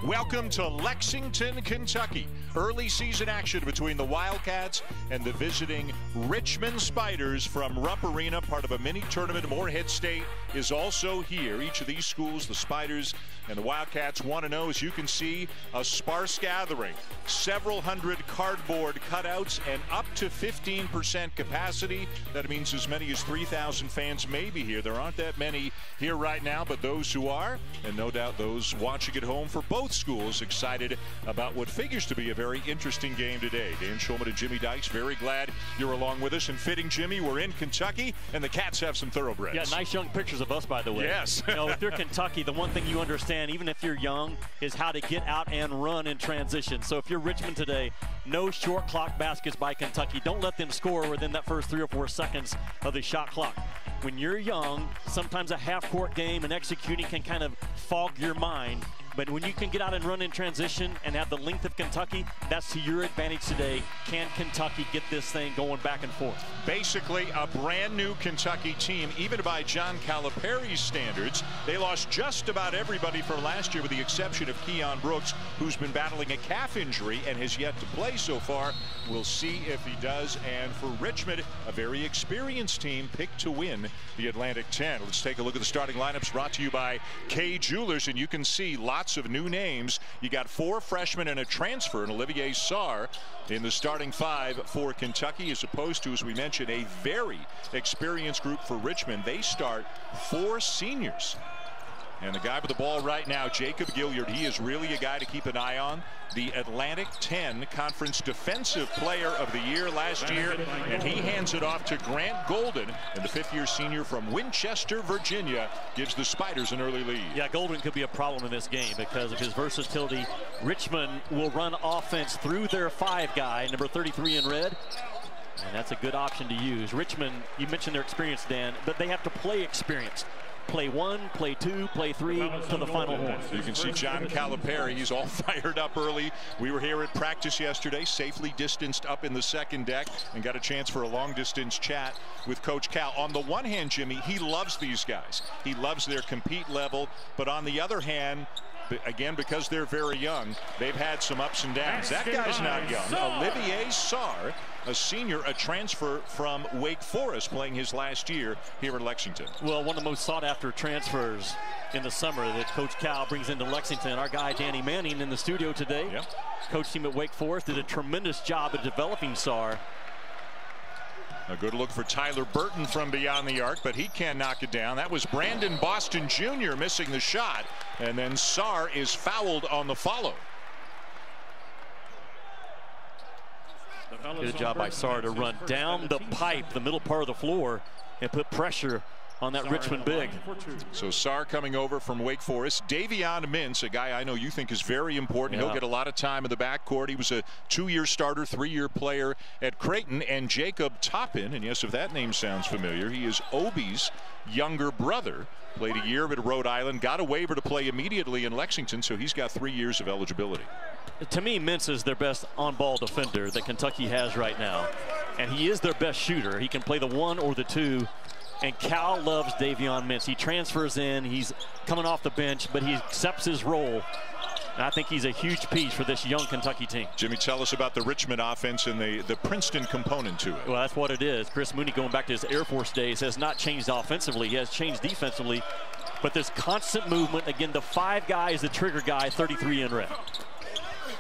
Welcome to Lexington, Kentucky. Early season action between the Wildcats and the visiting Richmond Spiders from Rupp Arena, part of a mini tournament. Morehead State is also here. Each of these schools, the Spiders and the Wildcats, want to know, as you can see, a sparse gathering. Several hundred cardboard cutouts and up to 15% capacity. That means as many as 3,000 fans may be here. There aren't that many here right now, but those who are, and no doubt those watching at home for both schools, excited about what figures to be a very interesting game today. Dan Schulman and Jimmy Dykes, very glad you're along with us. And fitting, Jimmy, we're in Kentucky, and the Cats have some thoroughbreds. Yeah, nice young pictures of us, by the way. Yes. You know, if you're Kentucky, the one thing you understand, even if you're young, is how to get out and run in transition. So if you're Richmond today, no short clock baskets by Kentucky. Don't let them score within that first 3 or 4 seconds of the shot clock. When you're young, sometimes a half-court game and executing can kind of fog your mind. But when you can get out and run in transition and have the length of Kentucky, that's to your advantage today. Can Kentucky get this thing going back and forth? Basically a brand new Kentucky team, even by John Calipari's standards. They lost just about everybody from last year with the exception of Keon Brooks, who's been battling a calf injury and has yet to play so far. We'll see if he does. And for Richmond, a very experienced team picked to win the Atlantic 10. Let's take a look at the starting lineups brought to you by Kay Jewelers, and you can see lots of new names. You got 4 freshmen and a transfer, and Olivier Sarr in the starting 5 for Kentucky, as opposed to, as we mentioned, a very experienced group for Richmond. They start 4 seniors. And the guy with the ball right now, Jacob Gilyard, he is really a guy to keep an eye on. The Atlantic 10 Conference Defensive Player of the Year last year. And he hands it off to Grant Golden. And the 5th-year senior from Winchester, Virginia, gives the Spiders an early lead. Yeah, Golden could be a problem in this game because of his versatility. Richmond will run offense through their 5 guy, number 33 in red. And that's a good option to use. Richmond, you mentioned their experience, Dan, but they have to play experienced. Play 1, play 2, play 3 to the final horn. You can see John Calipari. He's all fired up early. We were here at practice yesterday, safely distanced up in the second deck, and got a chance for a long-distance chat with Coach Cal. On the one hand, Jimmy, he loves these guys. He loves their compete level. But on the other hand, again, because they're very young, they've had some ups and downs. That guy's not young. Olivier Sarr, a senior, a transfer from Wake Forest, playing his last year here in Lexington. Well, one of the most sought-after transfers in the summer that Coach Cal brings into Lexington. Our guy Danny Manning in the studio today. Yep. Coach team at Wake Forest did a tremendous job at developing Sarr. A good look for Tyler Burton from beyond the arc, but he can't knock it down. That was Brandon Boston Jr. missing the shot, and then Sarr is fouled on the follow. Good job by Sarr to run down the pipe, the middle part of the floor, and put pressure on that Richmond big. So Sarr coming over from Wake Forest. Davion Mintz, a guy I know you think is very important. Yeah. He'll get a lot of time in the backcourt. He was a 2-year starter, 3-year player at Creighton. And Jacob Toppin, and yes, if that name sounds familiar, he is Obi's younger brother. Played a year at Rhode Island, got a waiver to play immediately in Lexington, so he's got 3 years of eligibility. To me, Mintz is their best on-ball defender that Kentucky has right now. And he is their best shooter. He can play the 1 or the 2. And Cal loves Davion Mintz. He transfers in. He's coming off the bench, but he accepts his role. And I think he's a huge piece for this young Kentucky team. Jimmy, tell us about the Richmond offense and the Princeton component to it. Well, that's what it is. Chris Mooney, going back to his Air Force days, has not changed offensively. He has changed defensively. But there's constant movement. Again, the 5 guy is the trigger guy, 33 in red.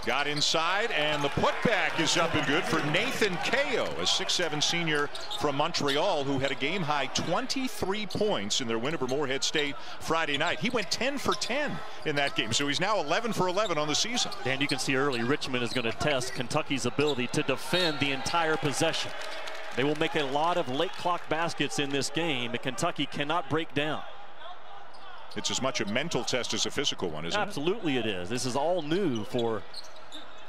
Got inside, and the putback is up and good for Nathan Kao, a 6'7" senior from Montreal who had a game-high 23 points in their win over Morehead State Friday night. He went 10 for 10 in that game, so he's now 11 for 11 on the season. And you can see early Richmond is going to test Kentucky's ability to defend the entire possession. They will make a lot of late clock baskets in this game that Kentucky cannot break down. It's as much a mental test as a physical one, isn't it? Absolutely it is. This is all new for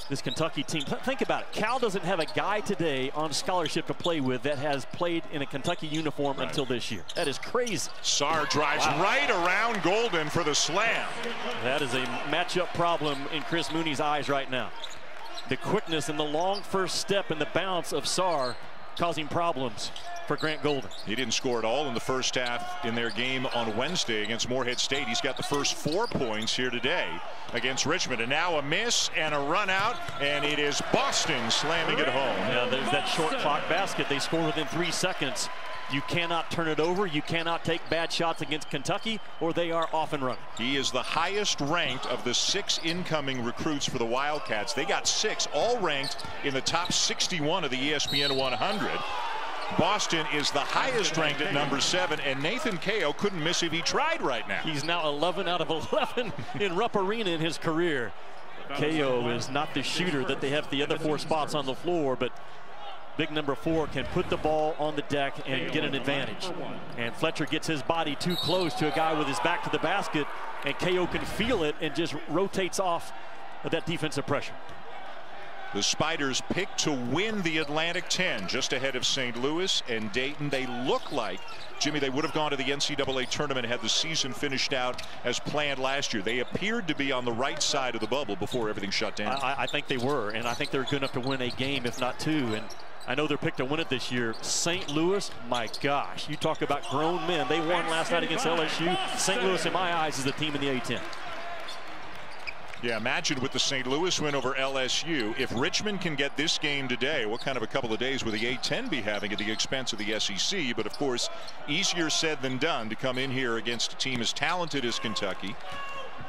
this Kentucky team. Think about it. Cal doesn't have a guy today on scholarship to play with that has played in a Kentucky uniform until this year. That is crazy. Sarr drives right around Golden for the slam. That is a matchup problem in Chris Mooney's eyes right now. The quickness and the long first step and the bounce of Sarr causing problems for Grant Golden. He didn't score at all in the first half in their game on Wednesday against Morehead State. He's got the first 4 points here today against Richmond. And now a miss and a run out, and it is Boston slamming it home. Yeah, there's that short clock basket. They score within 3 seconds. You cannot turn it over. You cannot take bad shots against Kentucky, or they are off and running. He is the highest ranked of the 6 incoming recruits for the Wildcats. They got 6, all ranked in the top 61 of the ESPN 100. Boston is the highest ranked at number 7, and Nathan Kao couldn't miss if he tried right now. He's now 11 out of 11 in Rupp Arena in his career. Kao is not the shooter that they have at the other 4 spots on the floor, but big number 4 can put the ball on the deck and get an advantage. And Fletcher gets his body too close to a guy with his back to the basket, and Kao can feel it and just rotates off of that defensive pressure. The Spiders picked to win the Atlantic 10, just ahead of St. Louis and Dayton. They look like, Jimmy, they would have gone to the NCAA tournament had the season finished out as planned last year. They appeared to be on the right side of the bubble before everything shut down. I think they were, and I think they're good enough to win a game, if not 2. And I know they're picked to win it this year. St. Louis, my gosh, you talk about grown men. They won last night against LSU. St. Louis, in my eyes, is the team in the A-10. Yeah, imagine with the St. Louis win over LSU, if Richmond can get this game today, what kind of a couple of days would the A-10 be having at the expense of the SEC? But of course, easier said than done to come in here against a team as talented as Kentucky.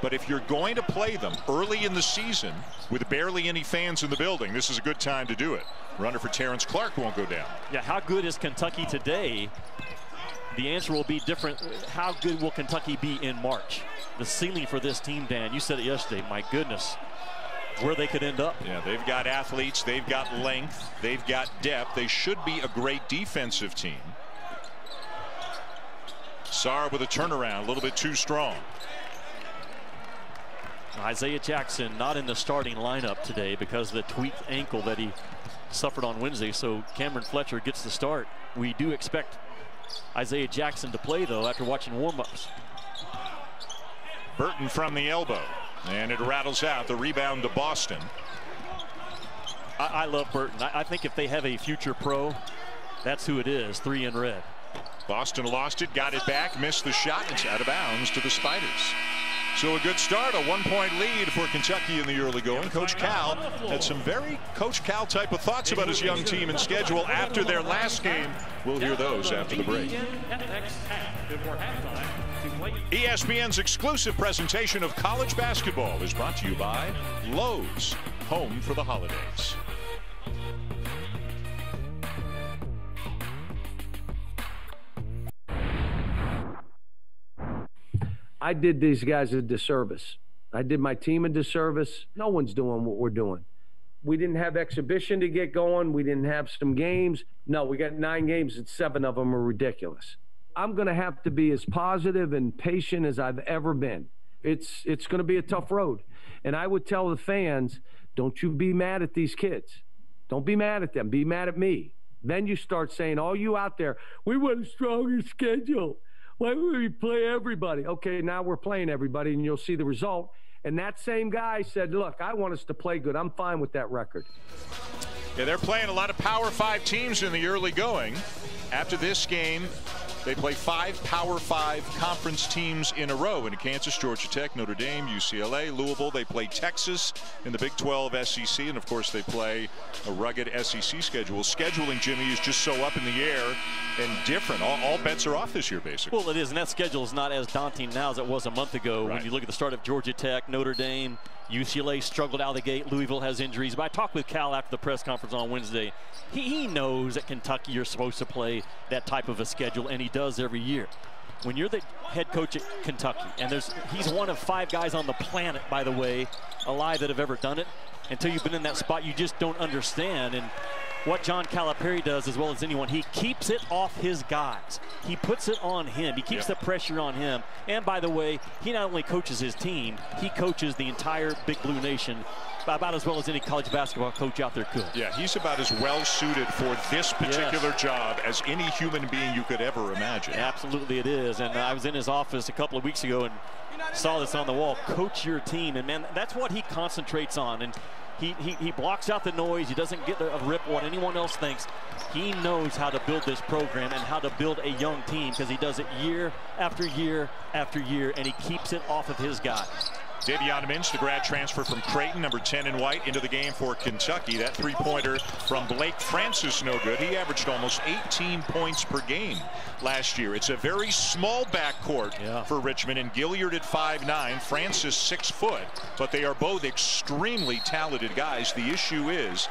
But if you're going to play them early in the season with barely any fans in the building, this is a good time to do it. Runner for Terrence Clarke won't go down. Yeah, how good is Kentucky today? The answer will be different. How good will Kentucky be in March? The ceiling for this team, Dan, you said it yesterday, my goodness, where they could end up. Yeah, they've got athletes, they've got length, they've got depth. They should be a great defensive team. Sarr with a turnaround, a little bit too strong. Isaiah Jackson not in the starting lineup today because of the tweaked ankle that he suffered on Wednesday, so Cameron Fletcher gets the start. We do expect Isaiah Jackson to play, though, after watching warm-ups. Burton from the elbow, and it rattles out. The rebound to Boston. I love Burton. I think if they have a future pro, that's who it is, 3 in red. Boston lost it, got it back, missed the shot. It's out of bounds to the Spiders. So a good start, a 1-point lead for Kentucky in the early going. Coach Cal had some very Coach Cal type of thoughts about his young team and schedule after their last game. We'll hear those after the break. ESPN's exclusive presentation of college basketball is brought to you by Lowe's, home for the holidays. I did these guys a disservice. I did my team a disservice. No one's doing what we're doing. We didn't have exhibition to get going. We didn't have some games. No, we got 9 games and 7 of them are ridiculous. I'm going to have to be as positive and patient as I've ever been. It's going to be a tough road. And I would tell the fans, don't you be mad at these kids. Don't be mad at them. Be mad at me. Then you start saying, all you out there, we want a stronger schedule. Why would we play everybody? Okay, now we're playing everybody, and you'll see the result. And that same guy said, look, I want us to play good. I'm fine with that record. Yeah, they're playing a lot of Power 5 teams in the early going. After this game, they play 5 Power 5 conference teams in a row. In Kansas, Georgia Tech, Notre Dame, UCLA, Louisville. They play Texas in the Big 12 SEC. And, of course, they play a rugged SEC schedule. Scheduling, Jimmy, is just so up in the air and different. All bets are off this year, basically. Well, it is, and that schedule is not as daunting now as it was a month ago. Right. When you look at the start of Georgia Tech, Notre Dame, UCLA struggled out of the gate. Louisville has injuries. But I talked with Cal after the press conference on Wednesday. He knows that Kentucky, you're supposed to play that type of a schedule, and he does every year. When you're the head coach at Kentucky, and he's one of 5 guys on the planet, by the way, alive that have ever done it. Until you've been in that spot, you just don't understand. And what John Calipari does as well as anyone, he keeps it off his guys. He puts it on him. He keeps the pressure on him. And by the way, he not only coaches his team, he coaches the entire Big Blue Nation about as well as any college basketball coach out there could. Yeah, he's about as well suited for this particular job as any human being you could ever imagine. Absolutely it is. And I was in his office a couple of weeks ago and saw this on the wall. Coach your team. And man, that's what he concentrates on. And He blocks out the noise. He doesn't get a rip what anyone else thinks. He knows how to build this program and how to build a young team because he does it year after year after year, and he keeps it off of his guys. Davion Mintz, the grad transfer from Creighton, number 10 in white, into the game for Kentucky. That three-pointer from Blake Francis, no good. He averaged almost 18 points per game last year. It's a very small backcourt for Richmond, and Gilliard at 5'9", Francis 6 foot, but they are both extremely talented guys. The issue is,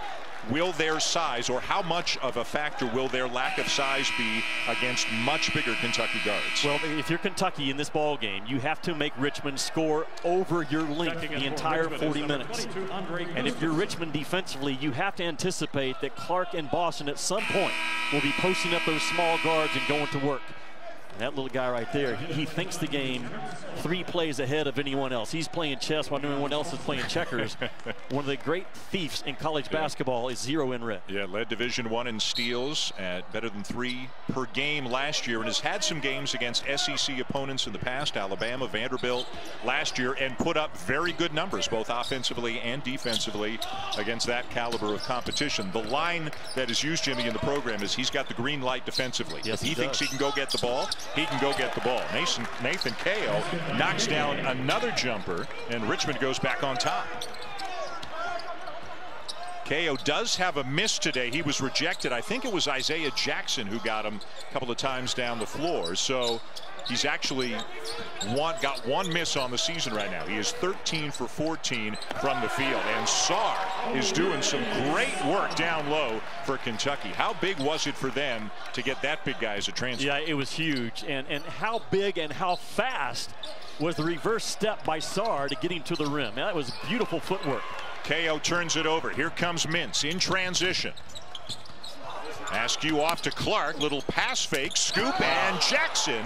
will their size, or how much of a factor will their lack of size be against much bigger Kentucky guards? Well, if you're Kentucky in this ball game, you have to make Richmond score over your length the entire 40 minutes. And if you're Richmond defensively, you have to anticipate that Clarke and Boston at some point will be posting up those small guards and going to work. And that little guy right there, he thinks the game 3 plays ahead of anyone else. He's playing chess while everyone else is playing checkers. One of the great thieves in college basketball is zero in red. Yeah, led Division I in steals at better than 3 per game last year, and has had some games against SEC opponents in the past, Alabama, Vanderbilt last year, and put up very good numbers, both offensively and defensively, against that caliber of competition. The line that is used, Jimmy, in the program is he's got the green light defensively. Yes, if he thinks he can go get the ball, he can go get the ball. Nathan Cahill knocks down another jumper, and Richmond goes back on top. Cahill does have a miss today. He was rejected. I think it was Isaiah Jackson who got him a couple of times down the floor. So he's actually got 1 miss on the season right now. He is 13 for 14 from the field. And Sarr is doing some great work down low for Kentucky. How big was it for them to get that big guy as a transfer? Yeah, it was huge. And how big and how fast was the reverse step by Sarr to get him to the rim. That was beautiful footwork. KO turns it over. Here comes Mintz in transition. Askew off to Clarke. Little pass fake, scoop, and Jackson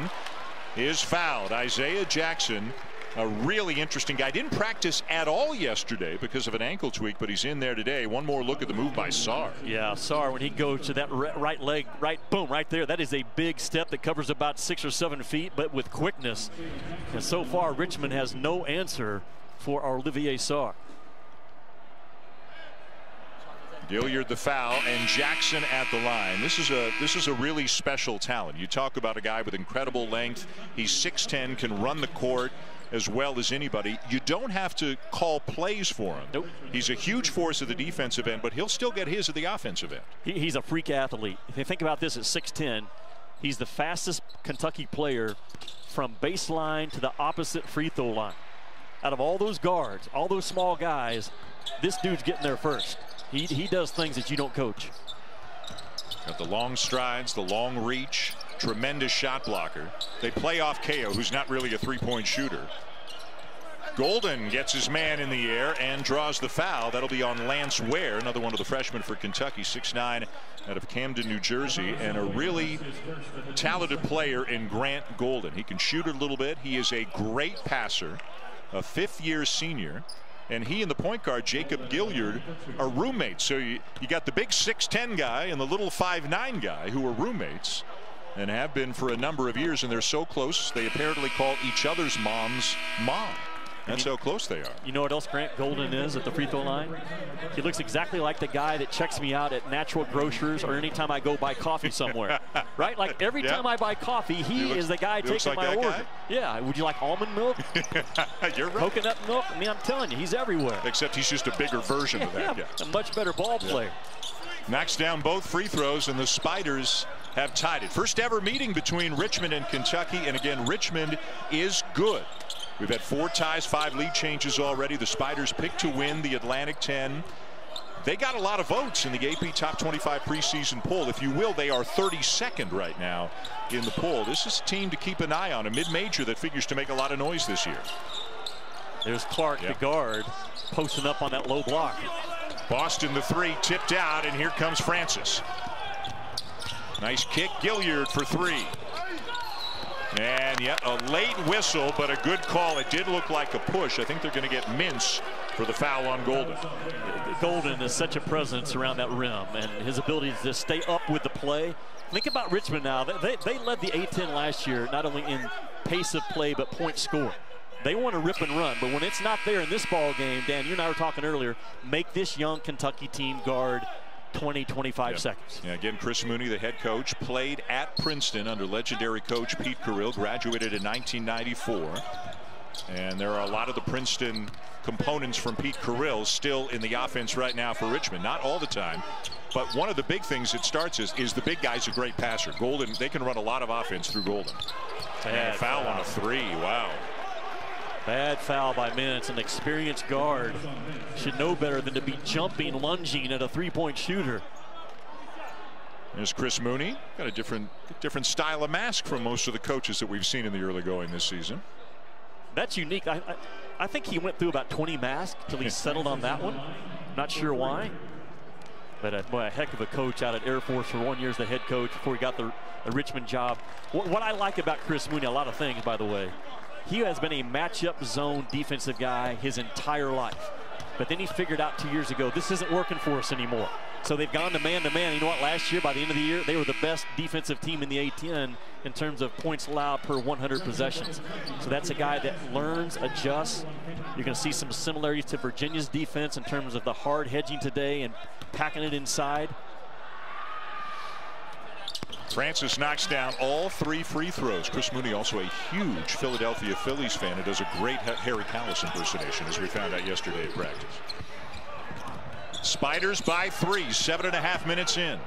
is fouled. Isaiah Jackson, a really interesting guy. Didn't practice at all yesterday because of an ankle tweak, but he's in there today. One more look at the move by Sarr. Yeah, Sarr, when he goes to that right leg, boom, right there, that is a big step that covers about 6 or 7 feet, but with quickness. And so far, Richmond has no answer for Olivier Sarr. Gilliard the foul, and Jackson at the line. This is a really special talent. You talk about a guy with incredible length. He's 6'10", can run the court as well as anybody. You don't have to call plays for him. Nope. He's a huge force at the defensive end, but he'll still get his at the offensive end. He's a freak athlete. If you think about this at 6'10", he's the fastest Kentucky player from baseline to the opposite free throw line. Out of all those guards, all those small guys, this dude's getting there first. He does things that you don't coach. Got the long strides, the long reach, tremendous shot blocker. They play off KO, who's not really a three-point shooter. Golden gets his man in the air and draws the foul. That'll be on Lance Ware, another one of the freshmen for Kentucky, 6'9", out of Camden, New Jersey, and a really talented player in Grant Golden. He can shoot it a little bit. He is a great passer, a 5th-year senior. And he and the point guard, Jacob Gilliard, are roommates. So you got the big 6'10" guy and the little 5'9" guy who are roommates and have been for a number of years. And they're so close, they apparently call each other's moms mom. That's how close they are. You know what else Grant Golden is at the free throw line? He looks exactly like the guy that checks me out at Natural Grocers or anytime I go buy coffee somewhere. Right? Like every time I buy coffee, he is the guy taking my order. Guy? Yeah. Would you like almond milk? You're right. Coconut milk? I mean, I'm telling you, he's everywhere. Except he's just a bigger version of that guy. A much better ball player. Knocks down both free throws, and the Spiders have tied it. First ever meeting between Richmond and Kentucky, and again, Richmond is good. We've had 4 ties, 5 lead changes already. The Spiders picked to win the Atlantic 10. They got a lot of votes in the AP Top 25 preseason poll. If you will, they are 32nd right now in the poll. This is a team to keep an eye on, a mid-major that figures to make a lot of noise this year. There's Clarke, the guard, posting up on that low block. Boston the 3, tipped out, and here comes Francis. Nice kick, Gilliard for 3. And a late whistle, but a good call. It did look like a push. I think they're going to get Mintz for the foul on Golden. Golden is such a presence around that rim, and his ability to stay up with the play. Think about Richmond now. They led the A-10 last year, not only in pace of play, but point score. They want to rip and run, but when it's not there in this ball game, Dan, you and I were talking earlier, make this young Kentucky team guard 20, 25 seconds. Yeah, again, Chris Mooney, the head coach, played at Princeton under legendary coach Pete Carrill, graduated in 1994. And there are a lot of the Princeton components from Pete Carrill still in the offense right now for Richmond. Not all the time, but one of the big things it starts is the big guy's a great passer. Golden, they can run a lot of offense through Golden. And foul on a 3. Wow. Bad foul by Mintz. An experienced guard should know better than to be jumping, lunging at a three-point shooter. There's Chris Mooney. Got a different style of mask from most of the coaches that we've seen in the early going this season. That's unique. I think he went through about 20 masks till he settled on that one. Not sure why. But boy, a heck of a coach out at Air Force for 1 year as the head coach before he got the Richmond job. What I like about Chris Mooney, a lot of things, by the way, he has been a matchup zone defensive guy his entire life. But then he figured out 2 years ago, this isn't working for us anymore. So they've gone to man-to-man. You know what? Last year, by the end of the year, they were the best defensive team in the A-10 in terms of points allowed per 100 possessions. So that's a guy that learns, adjusts. You're going to see some similarities to Virginia's defense in terms of the hard hedging today and packing it inside. Francis knocks down all 3 free throws. Chris Mooney, also a huge Philadelphia Phillies fan, who does a great Harry Kalas impersonation, as we found out yesterday at practice. Spiders by 3, 7.5 minutes in.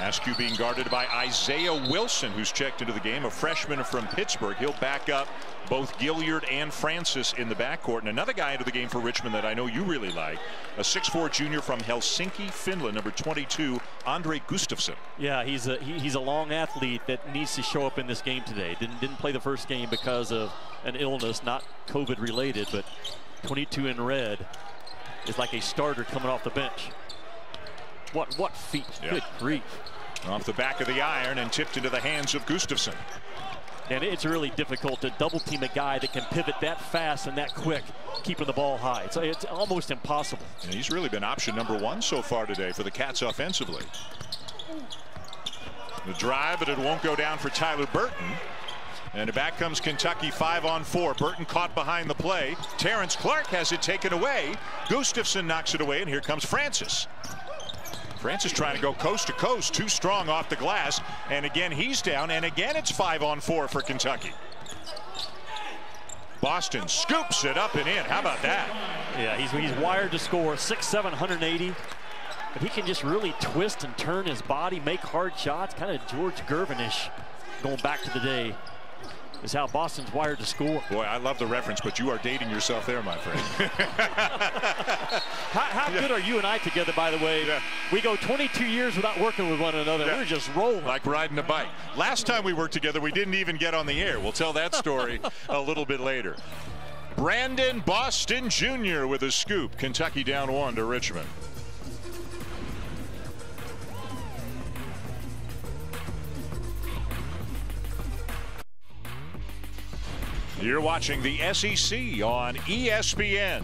Askew being guarded by Isaiah Wilson, who's checked into the game, a freshman from Pittsburgh. He'll back up both Gilliard and Francis in the backcourt. And another guy into the game for Richmond that I know you really like, a 6'4" junior from Helsinki, Finland, number 22, Andre Gustafsson. Yeah, he's a long athlete that needs to show up in this game today. Didn't play the first game because of an illness, not COVID related, but 22 in red is like a starter coming off the bench. What feet? Yeah. Good grief. Off the back of the iron and tipped into the hands of Gustafsson. And it's really difficult to double team a guy that can pivot that fast and that quick, keeping the ball high. It's almost impossible. And he's really been option number 1 so far today for the Cats offensively. The drive, but it won't go down for Tyler Burton. And back comes Kentucky 5-on-4. Burton caught behind the play. Terrence Clarke has it taken away. Gustafsson knocks it away, and here comes Francis. Francis trying to go coast to coast, too strong off the glass, and again he's down, and again it's 5-on-4 for Kentucky. Boston scoops it up and in. How about that? Yeah, he's wired to score. 6'7", 180. But he can just really twist and turn his body, make hard shots, kind of George Gervin-ish going back to the day. Is how Boston's wired to score. Boy, I love the reference, but you are dating yourself there, my friend. How good are you and I together, by the way? Yeah. We go 22 years without working with one another. Yeah. We're just rolling. Like riding a bike. Last time we worked together, we didn't even get on the air. We'll tell that story a little bit later. Brandon Boston Jr. with a scoop. Kentucky down 1 to Richmond. You're watching the SEC on ESPN.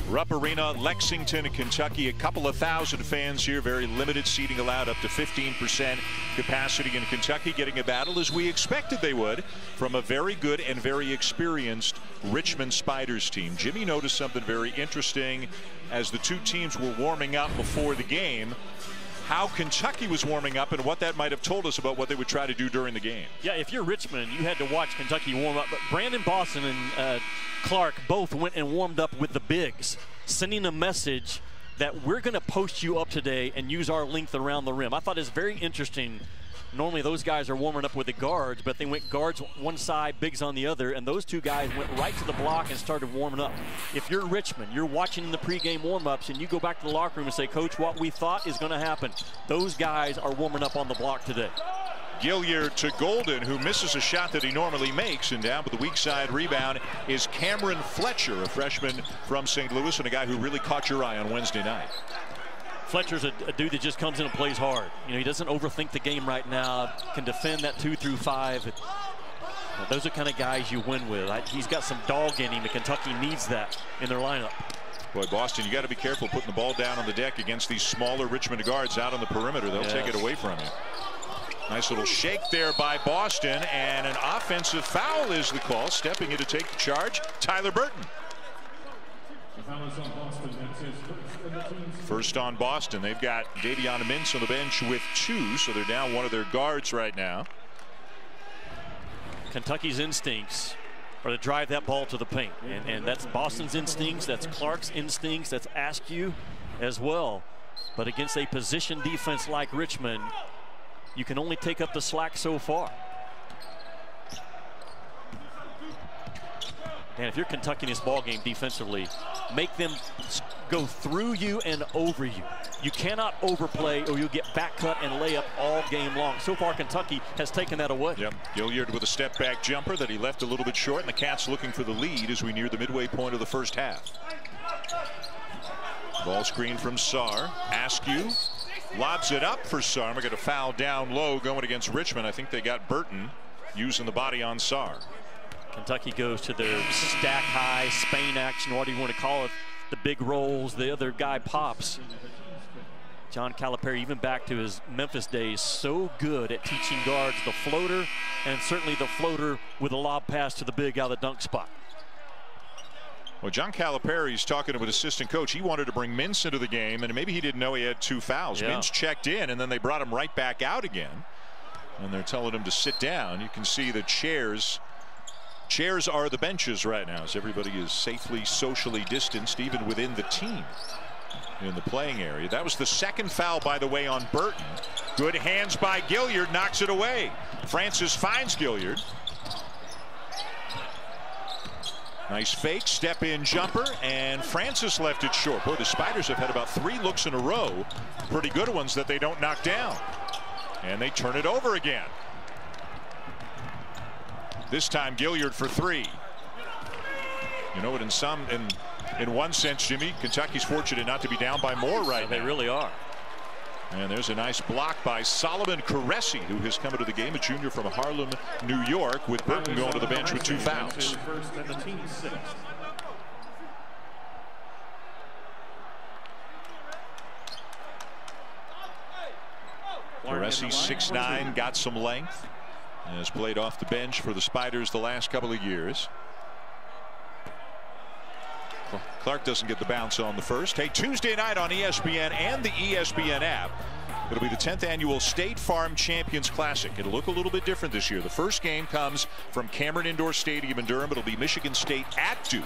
Rupp Arena, Lexington, Kentucky. A couple of thousand fans here. Very limited seating allowed, up to 15% capacity in Kentucky, getting a battle as we expected they would from a very good and very experienced Richmond Spiders team. Jimmy noticed something very interesting as the two teams were warming up before the game. How Kentucky was warming up and what that might have told us about what they would try to do during the game. Yeah, if you're Richmond, you had to watch Kentucky warm up. But Brandon Boston and Clarke both went and warmed up with the bigs, sending a message that we're going to post you up today and use our length around the rim. I thought it was very interesting. Normally those guys are warming up with the guards, but they went guards one side, bigs on the other, and those two guys went right to the block and started warming up. If you're Richmond, you're watching the pregame warm-ups, and you go back to the locker room and say, Coach, what we thought is going to happen. Those guys are warming up on the block today. Gilliard to Golden, who misses a shot that he normally makes, and down with the weak side rebound is Cameron Fletcher, a freshman from St. Louis, and a guy who really caught your eye on Wednesday night. Fletcher's a dude that just comes in and plays hard. You know, he doesn't overthink the game right now, can defend that 2 through 5. Those are the kind of guys you win with. He's got some dog in him, and Kentucky needs that in their lineup. Boy, Boston, you got to be careful putting the ball down on the deck against these smaller Richmond guards out on the perimeter. They'll take it away from you. Nice little shake there by Boston, and an offensive foul is the call. Stepping in to take the charge, Tyler Burton. First on Boston. They've got Davion Mintz on the bench with 2, so they're down one of their guards right now. Kentucky's instincts are to drive that ball to the paint, and that's Boston's instincts, that's Clarke's instincts, that's Askew as well. But against a position defense like Richmond, you can only take up the slack so far. And if you're Kentucky in this ball game defensively, make them go through you and over you. You cannot overplay or you'll get back cut and layup all game long. So far, Kentucky has taken that away. Yep. Gilliard with a step back jumper that he left a little bit short, and the Cats looking for the lead as we near the midway point of the first half. Ball screen from Sarr. Askew lobs it up for Sarr. We got a foul down low going against Richmond. I think they got Burton using the body on Sarr. Kentucky goes to their stack high Spain action, what do you want to call it, the big rolls, the other guy pops. John Calipari, even back to his Memphis days, so good at teaching guards the floater, and certainly the floater with a lob pass to the big out of the dunk spot. Well, John Calipari's talking to an assistant coach. He wanted to bring Mintz into the game, and maybe he didn't know he had 2 fouls. Yeah. Mintz checked in, and then they brought him right back out again. And they're telling him to sit down. You can see the chairs. Chairs are the benches right now, as everybody is safely socially distanced, even within the team in the playing area. That was the second foul, by the way, on Burton. Good hands by Gilliard, knocks it away. Francis finds Gilliard. Nice fake, step in jumper, and Francis left it short. Boy, the Spiders have had about 3 looks in a row, pretty good ones that they don't knock down. And they turn it over again. This time Gilliard for 3. You know what, in one sense, Jimmy, Kentucky's fortunate not to be down by more right now. They really are. And there's a nice block by Solomon Caresi, who has come into the game, a junior from Harlem, New York, with Burton going to the bench with 2 fouls. Caresi, 6'9", got some length, and has played off the bench for the Spiders the last couple of years. Clarke doesn't get the bounce on the first. Hey, Tuesday night on ESPN and the ESPN app, it'll be the 10th annual State Farm Champions Classic. It'll look a little bit different this year. The first game comes from Cameron Indoor Stadium in Durham. It'll be Michigan State at Duke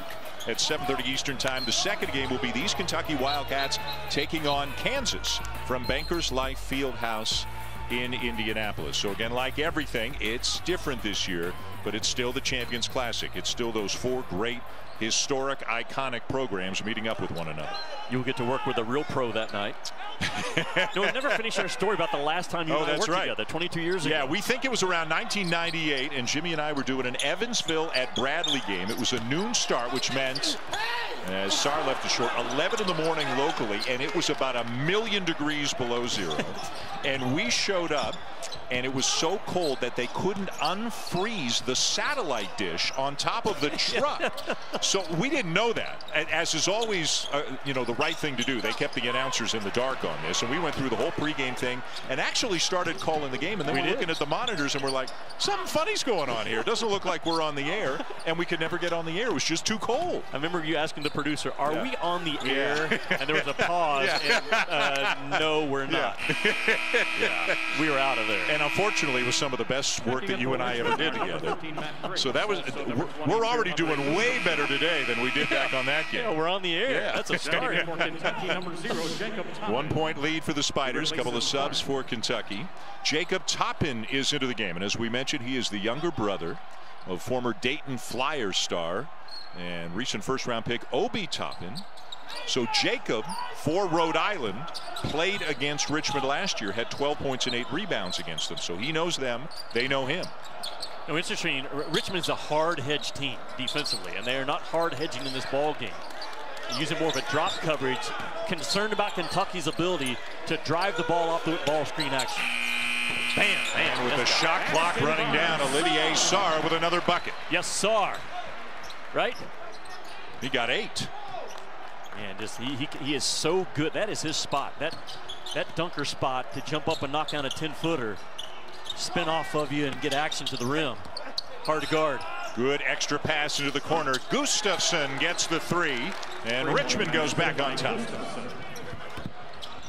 at 7:30 Eastern Time. The second game will be these Kentucky Wildcats taking on Kansas from Bankers Life Fieldhouse in Indianapolis. So again, like everything, it's different this year, but it's still the Champions Classic. It's still those 4 great, historic, iconic programs meeting up with one another. You'll get to work with a real pro that night. No, we've never finished our story about the last time you and I worked together, 22 years ago. Yeah, we think it was around 1998, and Jimmy and I were doing an Evansville at Bradley game. It was a noon start, which meant, as Sarr left it short, 11 in the morning locally, and it was about 1,000,000 degrees below 0. And we showed up, and it was so cold that they couldn't unfreeze the satellite dish on top of the truck. So we didn't know that, as is always you know, the right thing to do. They kept the announcers in the dark on this, and we went through the whole pregame thing and actually started calling the game, and then we're looking at the monitors and we're like, something funny's going on here. It doesn't look like we're on the air, and we could never get on the air. It was just too cold. I remember you asking the producer, are we on the air? And there was a pause, and no, we're not. Yeah, we were out of there. And unfortunately, it was some of the best work that you and I ever did together. So that was, we're already doing way better today than we did back on that game. Yeah, we're on the air. Yeah. That's a start. 1 point lead for the Spiders. A couple of subs for Kentucky. Jacob Toppin is into the game, and as we mentioned, he is the younger brother of former Dayton Flyers star and recent first-round pick Obi Toppin. So Jacob, for Rhode Island, played against Richmond last year, had 12 points and 8 rebounds against them. So he knows them, they know him. No, it's interesting. Richmond's a hard hedge team defensively, and they are not hard hedging in this ball game. They're using more of a drop coverage, concerned about Kentucky's ability to drive the ball off the ball screen action. Bam, and with the shot clock running down, Olivier Sarr with another bucket. Yes, Sarr. Right? He got 8. And just he is so good. That is his spot. That dunker spot to jump up and knock down a 10-footer. spin off of you and get action to the rim. Hard to guard. Good extra pass into the corner. Gustafson gets the three, and Richmond goes back on top.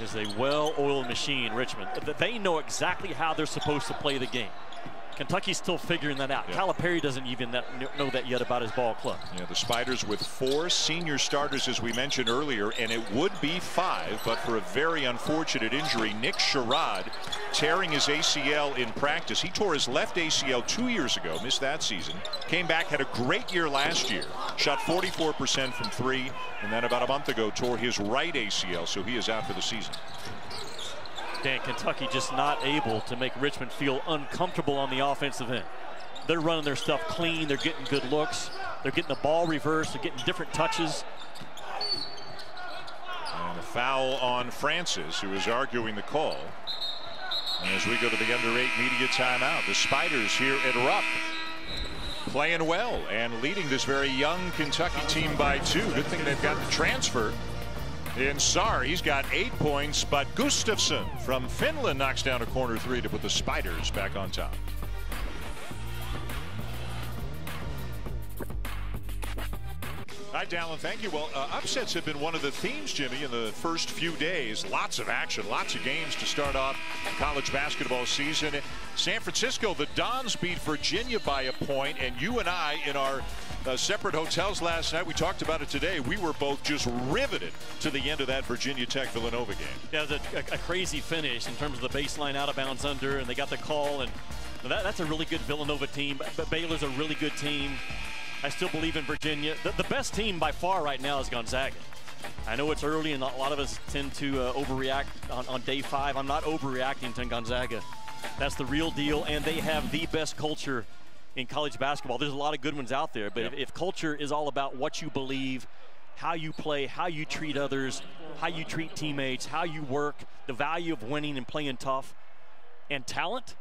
Is a well-oiled machine, Richmond. They know exactly how they're supposed to play the game. Kentucky's still figuring that out. Yep. Calipari doesn't even know that yet about his ball club. Yeah, the Spiders with 4 senior starters, as we mentioned earlier, and it would be 5, but for a very unfortunate injury. Nick Sherrod tearing his ACL in practice. He tore his left ACL 2 years ago, missed that season. Came back, had a great year last year. Shot 44% from 3, and then about a month ago tore his right ACL, so he is out for the season. Dan, Kentucky just not able to make Richmond feel uncomfortable on the offensive end. They're running their stuff clean. They're getting good looks. They're getting the ball reversed. They're getting different touches. And a foul on Francis, who is arguing the call. And as we go to the under-8 media timeout, the Spiders here at Rupp playing well and leading this very young Kentucky team by 2. Good thing they've got the transfer in Sarr. He's got 8 points, but Gustafson from Finland knocks down a corner 3 to put the Spiders back on top. Hi, Dallin. Thank you. Well, upsets have been one of the themes, Jimmy, in the first few days. Lots of action, lots of games to start off college basketball season. San Francisco, the Dons beat Virginia by a point, and you and I, in our separate hotels last night, we talked about it today. We were both just riveted to the end of that Virginia Tech-Villanova game. Yeah, it was a crazy finish in terms of the baseline out of bounds under, and they got the call, and that's a really good Villanova team, but Baylor's a really good team. I still believe in Virginia. The best team by far right now is Gonzaga. I know it's early, and a lot of us tend to overreact on day 5. I'm not overreacting to Gonzaga. That's the real deal, and they have the best culture in college basketball. There's a lot of good ones out there, but if culture is all about what you believe, how you play, how you treat others, how you treat teammates, how you work, the value of winning and playing tough, and talent,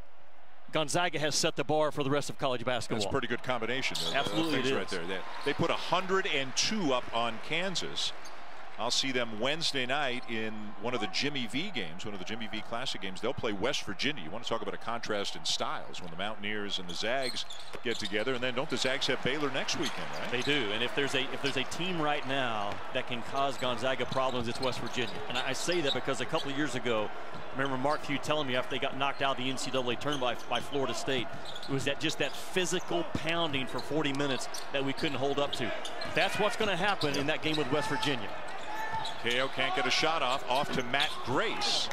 Gonzaga has set the bar for the rest of college basketball. That's a pretty good combination. Absolutely, it is. Right there. They put 102 up on Kansas. I'll see them Wednesday night in one of the Jimmy V games, one of the Jimmy V Classic games. They'll play West Virginia. You want to talk about a contrast in styles when the Mountaineers and the Zags get together, and then don't the Zags have Baylor next weekend, right? They do, and if there's a team right now that can cause Gonzaga problems, it's West Virginia. And I say that because a couple of years ago, I remember Mark Few telling me after they got knocked out of the NCAA tournament by Florida State, it was just that physical pounding for 40 minutes that we couldn't hold up to. That's what's going to happen in that game with West Virginia. KO can't get a shot off to Matt Grace,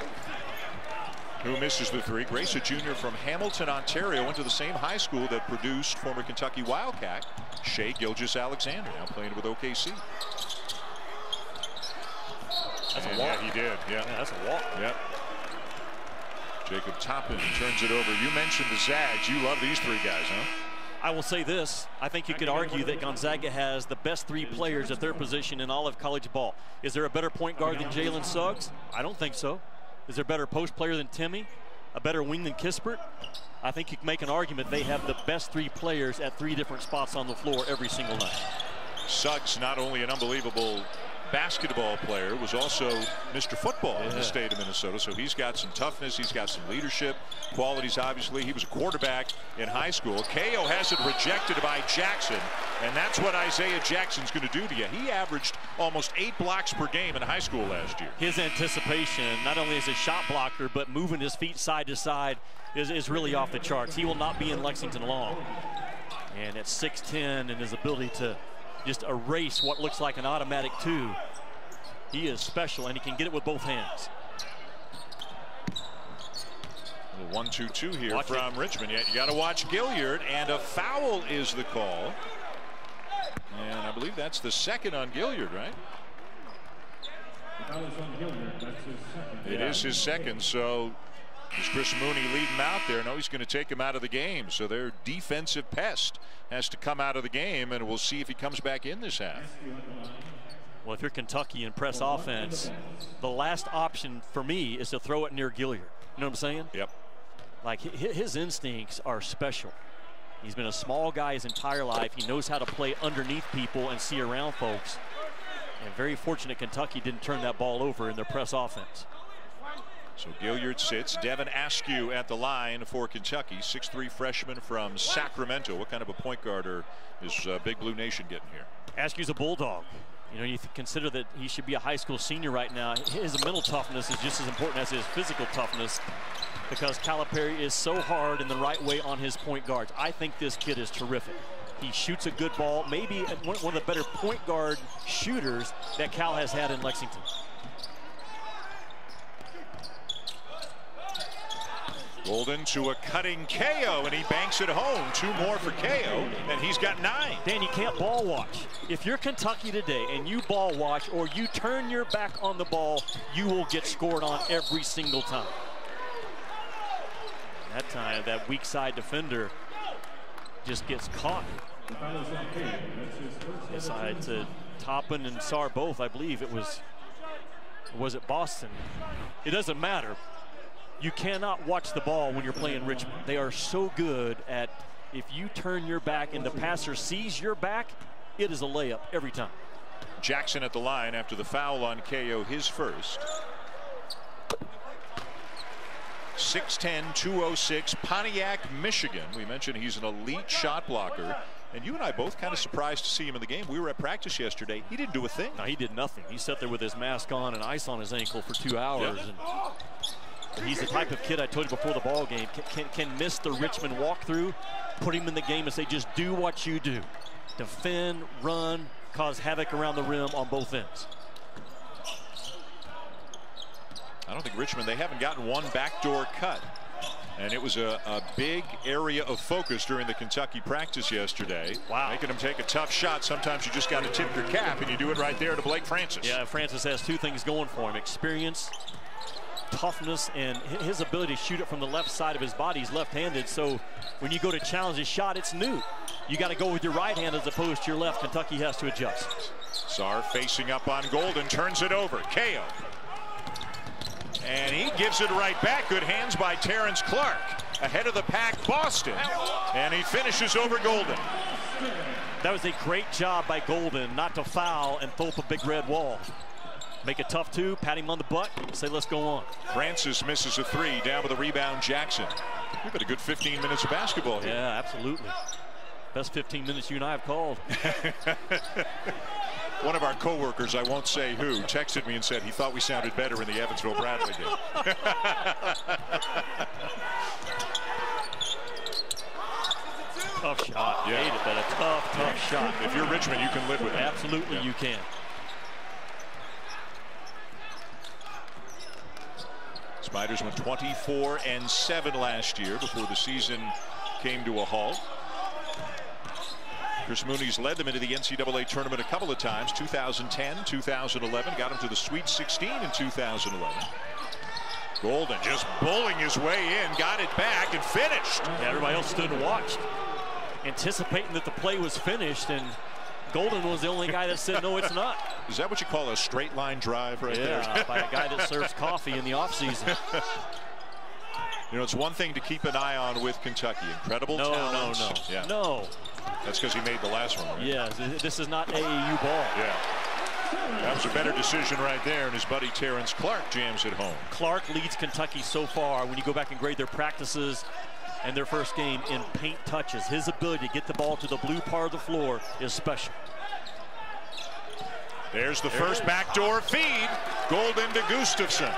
who misses the 3. Grace, a junior from Hamilton, Ontario, went to the same high school that produced former Kentucky Wildcat Shai Gilgeous-Alexander, now playing with OKC. That's a walk. Yeah, he did. Yeah, that's a walk. Yep. Jacob Toppin turns it over. You mentioned the Zags. You love these 3 guys, huh? I will say this. I think you could argue that Gonzaga has the best 3 players at their position in all of college ball. Is there a better point guard than Jalen Suggs? I don't think so. Is there a better post player than Timmy? A better wing than Kispert? I think you can make an argument they have the best 3 players at 3 different spots on the floor every single night. Suggs, not only an unbelievable basketball player, was also Mr. Football in the state of Minnesota, so he's got some toughness, he's got some leadership qualities. Obviously, he was a quarterback in high school. KO has it rejected by Jackson, and that's what Isaiah Jackson's going to do to you. He averaged almost 8 blocks per game in high school last year. His anticipation, not only as a shot blocker, but moving his feet side to side is really off the charts. He will not be in Lexington long. And at 6'10", and his ability to just erase what looks like an automatic 2. He is special, and he can get it with both hands. 1-2-2 here from Richmond. Yeah, you got to watch Gilliard, and a foul is the call. And I believe that's the second on Gilliard, right? It is his second, so is Chris Mooney leading out there? No, he's going to take him out of the game. So their defensive pest has to come out of the game, and we'll see if he comes back in this half. Well, if you're Kentucky and press offense, the last option for me is to throw it near Gilliard. You know what I'm saying? Yep. Like, his instincts are special. He's been a small guy his entire life. He knows how to play underneath people and see around folks. And very fortunate Kentucky didn't turn that ball over in their press offense. So Gilliard sits. Devin Askew at the line for Kentucky. 6'3" freshman from Sacramento. What kind of a point guard is Big Blue Nation getting here? Askew's a bulldog. You know, you consider that he should be a high school senior right now. His mental toughness is just as important as his physical toughness, because Calipari is so hard in the right way on his point guards. I think this kid is terrific. He shoots a good ball, maybe one of the better point guard shooters that Cal has had in Lexington. Golden to a cutting KO, and he banks it home. 2 more for KO, and he's got 9. Dan, you can't ball watch. If you're Kentucky today and you ball watch or you turn your back on the ball, you will get scored on every single time. That time, that weak side defender just gets caught. Inside to Toppin and Sarr both, I believe it was it Boston? It doesn't matter. You cannot watch the ball when you're playing Richmond. They are so good at, if you turn your back and the passer sees your back, it is a layup every time. Jackson at the line after the foul on KO, his first. 6'10", 206, Pontiac, Michigan. We mentioned he's an elite shot blocker. And you and I both kind of surprised to see him in the game. We were at practice yesterday. He didn't do a thing. No, he did nothing. He sat there with his mask on and ice on his ankle for 2 hours. Yep. And he's the type of kid I told you before the ball game can miss the Richmond walkthrough, put him in the game and say, just do what you do. Defend, run, cause havoc around the rim on both ends. I don't think Richmond, they haven't gotten one backdoor cut. And it was a big area of focus during the Kentucky practice yesterday. Wow. Making them take a tough shot. Sometimes you just got to tip your cap, and you do it right there to Blake Francis. Yeah, Francis has 2 things going for him: experience, toughness, and his ability to shoot it from the left side of his body. He's left-handed, so when you go to challenge his shot, it's new. You got to go with your right hand as opposed to your left. Kentucky has to adjust. Sarr facing up on Golden, turns it over. KO. And he gives it right back. Good hands by Terrence Clarke. Ahead of the pack, Boston. And he finishes over Golden. That was a great job by Golden not to foul and throw up a big red wall. Make it tough, too. Pat him on the butt. Say, let's go on. Francis misses a 3. Down with a rebound, Jackson. We've got a good 15 minutes of basketball here. Yeah, absolutely. Best 15 minutes you and I have called. One of our coworkers, I won't say who, texted me and said he thought we sounded better in the Evansville-Bradley game. Tough shot. Yeah. Hated that. A tough shot. If you're Richmond, you can live with it. Absolutely, yeah. You can. Spiders went 24-7 last year before the season came to a halt. Chris Mooney's led them into the NCAA tournament a couple of times, 2010, 2011, got him to the Sweet 16 in 2011. Golden just bowling his way in, got it back and finished. Yeah, everybody else stood and watched, anticipating that the play was finished, and Golden was the only guy that said, no, it's not. Is that what you call a straight line drive right there? Yeah, by a guy that serves coffee in the offseason. You know, it's one thing to keep an eye on with Kentucky. Incredible talent. No. That's because he made the last one, right? Yeah, this is not AAU ball. Yeah. That was a better decision right there, and his buddy Terrence Clarke jams it home. Clarke leads Kentucky so far when you go back and grade their practices and their first game in paint touches. His ability to get the ball to the blue part of the floor is special. There's the first backdoor feed. Golden to Gustafson.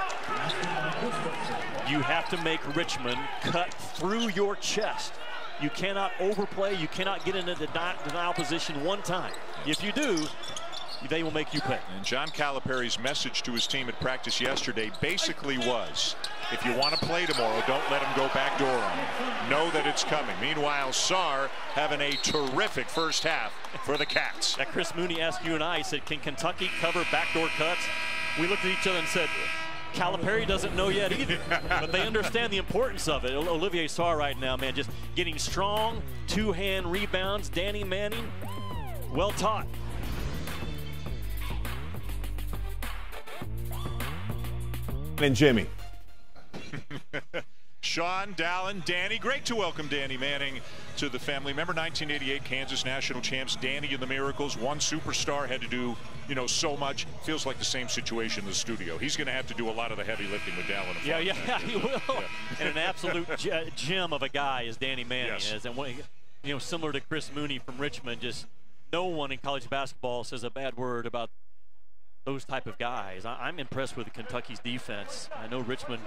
You have to make Richmond cut through your chest. You cannot overplay. You cannot get into the denial position one time. If you do, they will make you pay. And John Calipari's message to his team at practice yesterday basically was, if you want to play tomorrow, don't let them go backdoor on you. Know that it's coming. Meanwhile, Sarr having a terrific first half for the Cats. That Chris Mooney asked you and I, he said, can Kentucky cover backdoor cuts? We looked at each other and said, Calipari doesn't know yet either, but they understand the importance of it. Olivier Sarr right now, man, just getting strong, 2-hand rebounds. Danny Manning, well taught. And Jimmy. Sean, Dallin, Danny. Great to welcome Danny Manning to the family. Remember 1988 Kansas national champs, Danny and the Miracles. One superstar had to do, so much. Feels like the same situation in the studio. He's going to have to do a lot of the heavy lifting with Dallin. Yeah, he will. Yeah. And an absolute gem of a guy is Danny Manning. Yes. Is. And similar to Chris Mooney from Richmond, just no one in college basketball says a bad word about those type of guys. I'm impressed with Kentucky's defense. I know Richmond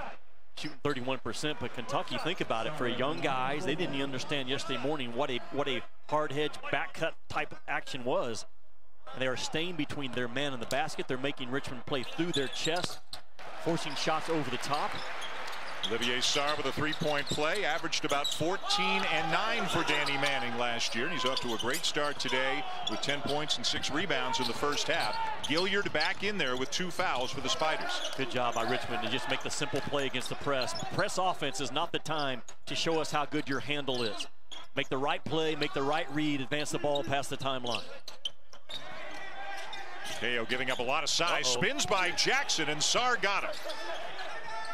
shooting 31%, but Kentucky, think about it, for young guys, they didn't even understand yesterday morning what a hard hedge back cut type of action was. And they are staying between their man and the basket. They're making Richmond play through their chest, forcing shots over the top. Olivier Sarr with a three-point play, averaged about 14 and 9 for Danny Manning last year, and he's off to a great start today with 10 points and 6 rebounds in the first half. Gilliard back in there with 2 fouls for the Spiders. Good job by Richmond to just make the simple play against the press. Press offense is not the time to show us how good your handle is. Make the right play, make the right read, advance the ball past the timeline. Teo giving up a lot of size, spins by Jackson, and Sarr got him.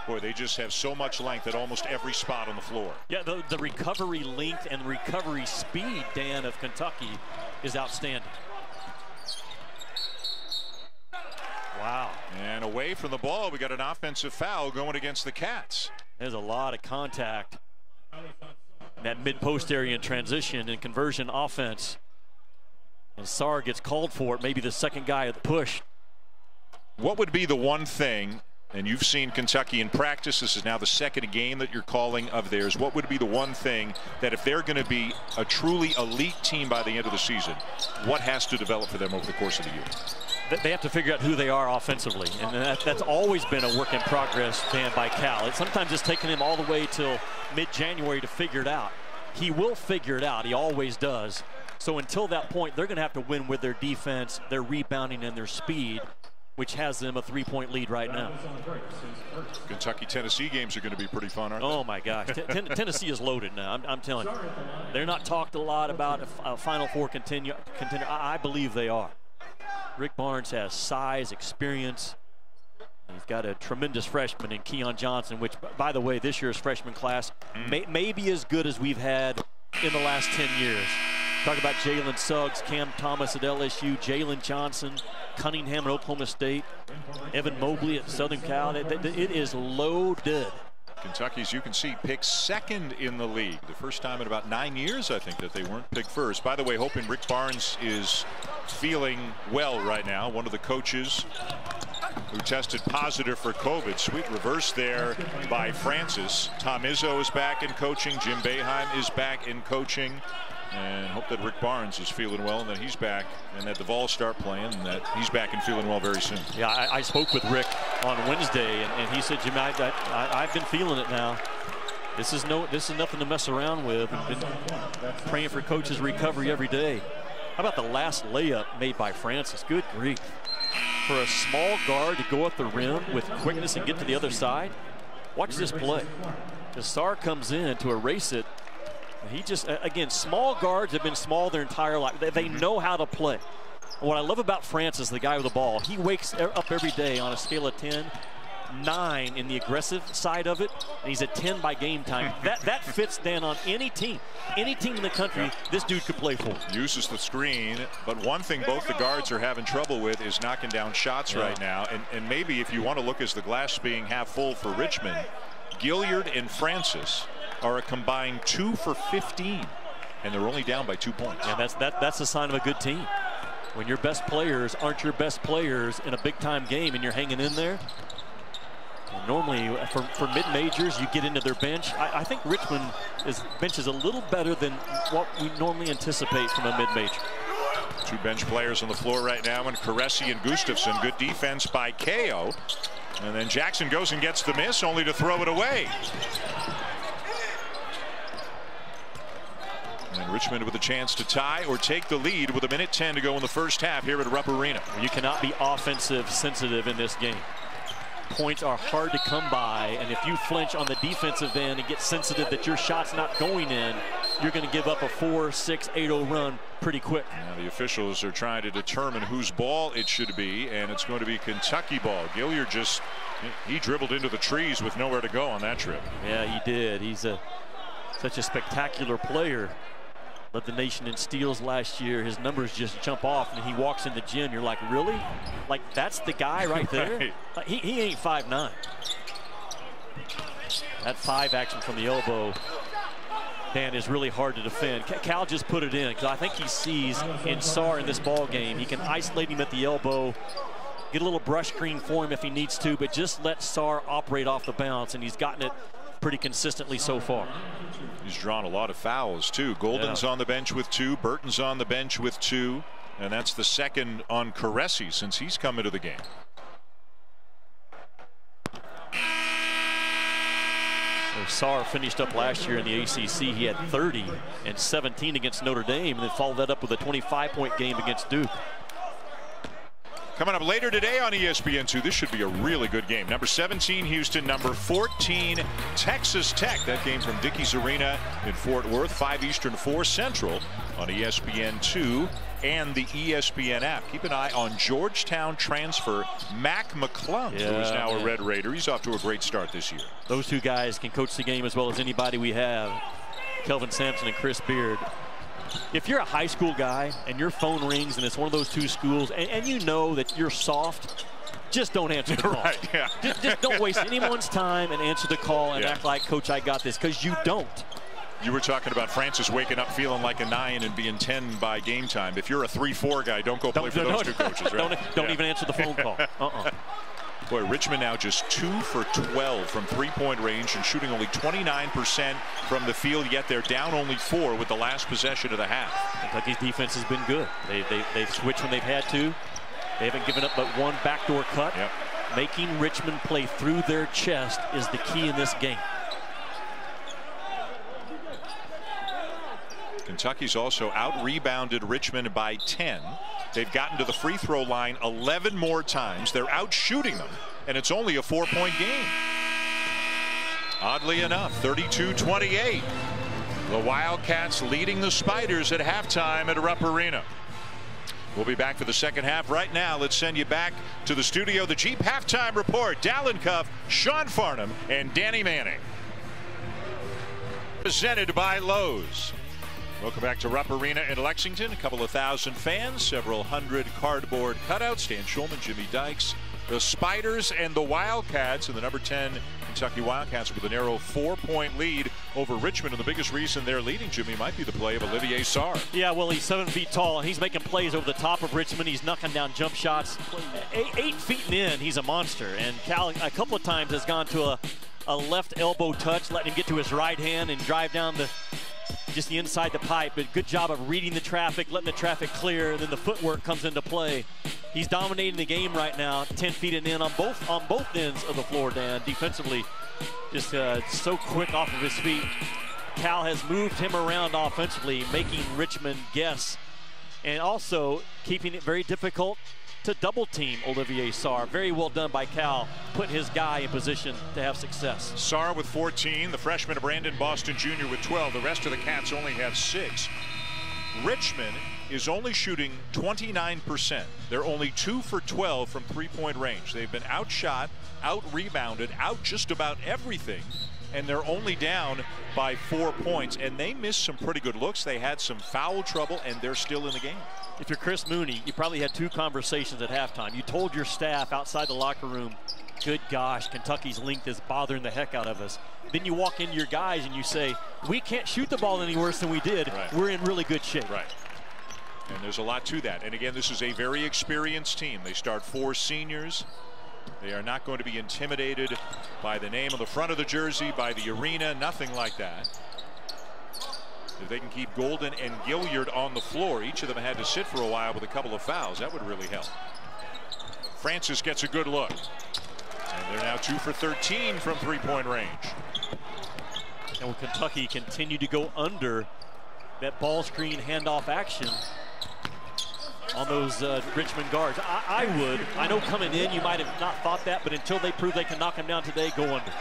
Boy, they just have so much length at almost every spot on the floor. Yeah, the recovery length and recovery speed, Dan, of Kentucky is outstanding. Wow. And away from the ball, we got an offensive foul going against the Cats. There's a lot of contact in that mid-post area in transition and conversion offense. And Sarr gets called for it, maybe the second guy at the push. What would be the one thing, and you've seen Kentucky in practice, this is now the second game that you're calling of theirs, what would be the one thing that if they're going to be a truly elite team by the end of the season, what has to develop for them over the course of the year? They have to figure out who they are offensively, and that's always been a work in progress, Dan, by Cal. Sometimes it's taken him all the way till mid-January to figure it out. He will figure it out. He always does. So until that point, they're going to have to win with their defense, their rebounding, and their speed, which has them a 3-point lead right now. Kentucky-Tennessee games are going to be pretty fun, aren't they? Oh, my gosh. Tennessee is loaded now. I'm telling you. They're not talked a lot about a Final Four contender. I believe they are. Rick Barnes has size, experience. He's got a tremendous freshman in Keon Johnson, which, by the way, this year's freshman class may be as good as we've had in the last 10 years. Talk about Jalen Suggs, Cam Thomas at LSU, Jalen Johnson, Cunningham at Oklahoma State, Evan Mobley at Southern Cal. It is loaded. Kentucky, as you can see, picked second in the league. The first time in about 9 years, I think, that they weren't picked first. By the way, hoping Rick Barnes is feeling well right now. One of the coaches who tested positive for COVID. Sweet reverse there by Francis. Tom Izzo is back in coaching. Jim Boeheim is back in coaching. And hope that Rick Barnes is feeling well and that he's back and that the Vols start playing and that he's back and feeling well very soon. Yeah, I spoke with Rick on Wednesday and he said, Jimmy, I've been feeling it now. This is nothing to mess around with. I've been praying for coach's recovery every day. How about the last layup made by Francis? Good grief. For a small guard to go up the rim with quickness and get to the other side. Watch this play. As Sarr comes in to erase it, he just, again, small guards have been small their entire life. They know how to play. What I love about Francis, the guy with the ball, he wakes up every day on a scale of 10, 9 in the aggressive side of it, and he's a 10 by game time. That fits, Dan, on any team. Any team in the country, this dude could play for. Uses the screen, but one thing both the guards are having trouble with is knocking down shots right now. And maybe if you want to look as the glass being half full for Richmond, Gilliard and Francis are a combined 2 for 15, and they're only down by 2 points. And that's a sign of a good team. When your best players aren't your best players in a big-time game and you're hanging in there. And normally, for mid-majors, you get into their bench. I think Richmond's bench is a little better than what we normally anticipate from a mid-major. 2 bench players on the floor right now, and Caressi and Gustafson. Good defense by Ko. And then Jackson goes and gets the miss, only to throw it away. And Richmond with a chance to tie or take the lead with 1:10 to go in the first half here at Rupp Arena. You cannot be offensive sensitive in this game. Points are hard to come by, and if you flinch on the defensive end and get sensitive that your shot's not going in, you're going to give up a 4-6, 8-0 run pretty quick. Now the officials are trying to determine whose ball it should be, and it's going to be Kentucky ball. Gilliard he dribbled into the trees with nowhere to go on that trip. Yeah, he did. He's such a spectacular player. Led the nation in steals last year. His numbers just jump off, and he walks in the gym. You're like, really? Like, that's the guy right there? Right. Like, he ain't 5'9". That 5 action from the elbow, Dan, is really hard to defend. Cal just put it in because I think he sees in Sarr in this ball game, he can isolate him at the elbow, get a little brush screen for him if he needs to, but just let Sarr operate off the bounce, and he's gotten it pretty consistently so far. He's drawn a lot of fouls too. Golden's on the bench with 2. Burton's on the bench with 2, and that's the second on Caressi since he's come into the game. Sarr finished up last year in the ACC. He had 30 and 17 against Notre Dame, and then followed that up with a 25-point game against Duke. Coming up later today on ESPN2, this should be a really good game. Number 17, Houston. Number 14, Texas Tech. That game from Dickies Arena in Fort Worth. 5 Eastern, 4 Central on ESPN2 and the ESPN app. Keep an eye on Georgetown transfer Mac McClung, who is now a Red Raider. He's off to a great start this year. Those 2 guys can coach the game as well as anybody we have. Kelvin Sampson and Chris Beard. If you're a high school guy and your phone rings and it's one of those 2 schools and you know that you're soft, just don't answer the call. Right, yeah. just don't waste anyone's time and answer the call and act like, Coach, I got this, because you don't. You were talking about Francis waking up feeling like a 9 and being 10 by game time. If you're a 3-4 guy, don't go play for those 2 coaches, right? Don't even answer the phone call. Boy, Richmond now just 2 for 12 from 3-point range and shooting only 29% from the field, yet they're down only 4 with the last possession of the half. Kentucky's defense has been good. They've switched when they've had to. They haven't given up but 1 backdoor cut. Yep. Making Richmond play through their chest is the key in this game. Kentucky's also out-rebounded Richmond by 10. They've gotten to the free throw line 11 more times. They're out-shooting them, and it's only a 4-point game. Oddly enough, 32-28. The Wildcats leading the Spiders at halftime at Rupp Arena. We'll be back for the second half. Right now, let's send you back to the studio. The Jeep Halftime Report. Dallin Cuff, Sean Farnham, and Danny Manning. Presented by Lowe's. Welcome back to Rupp Arena in Lexington. A couple of thousand fans, several hundred cardboard cutouts. Dan Schulman, Jimmy Dykes, the Spiders, and the Wildcats, and the number 10 Kentucky Wildcats with a narrow 4-point lead over Richmond. And the biggest reason they're leading, Jimmy, might be the play of Olivier Sarr. Yeah, well, he's 7 feet tall, and he's making plays over the top of Richmond. He's knocking down jump shots. 8 feet in, he's a monster. And Cal, a couple of times, has gone to a left elbow touch, letting him get to his right hand and drive down just the inside the pipe. But good job of reading the traffic, letting the traffic clear, and then the footwork comes into play. He's dominating the game right now, 10 feet and in on both ends of the floor, Dan. Defensively, just so quick off of his feet. Cal has moved him around offensively, making Richmond guess, and also keeping it very difficult to double team Olivier Sarr. Very well done by Cal, putting his guy in position to have success. Sarr with 14, the freshman Brandon Boston Jr. with 12. The rest of the Cats only have 6. Richmond is only shooting 29%. They're only 2 for 12 from 3-point range. They've been outshot, out-rebounded, out just about everything, and they're only down by 4 points. And they missed some pretty good looks. They had some foul trouble, and they're still in the game. If you're Chris Mooney, you probably had 2 conversations at halftime. You told your staff outside the locker room, good gosh, Kentucky's length is bothering the heck out of us. Then you walk into your guys and you say, we can't shoot the ball any worse than we did. Right. We're in really good shape. Right. And there's a lot to that. And again, this is a very experienced team. They start 4 seniors. They are not going to be intimidated by the name on the front of the jersey, by the arena, nothing like that. If they can keep Golden and Gilliard on the floor, each of them had to sit for a while with a couple of fouls. That would really help. Francis gets a good look. And they're now 2 for 13 from 3-point range. And will Kentucky continue to go under that ball screen handoff action on those Richmond guards? I would. I know coming in you might have not thought that, but until they prove they can knock him down today, go under.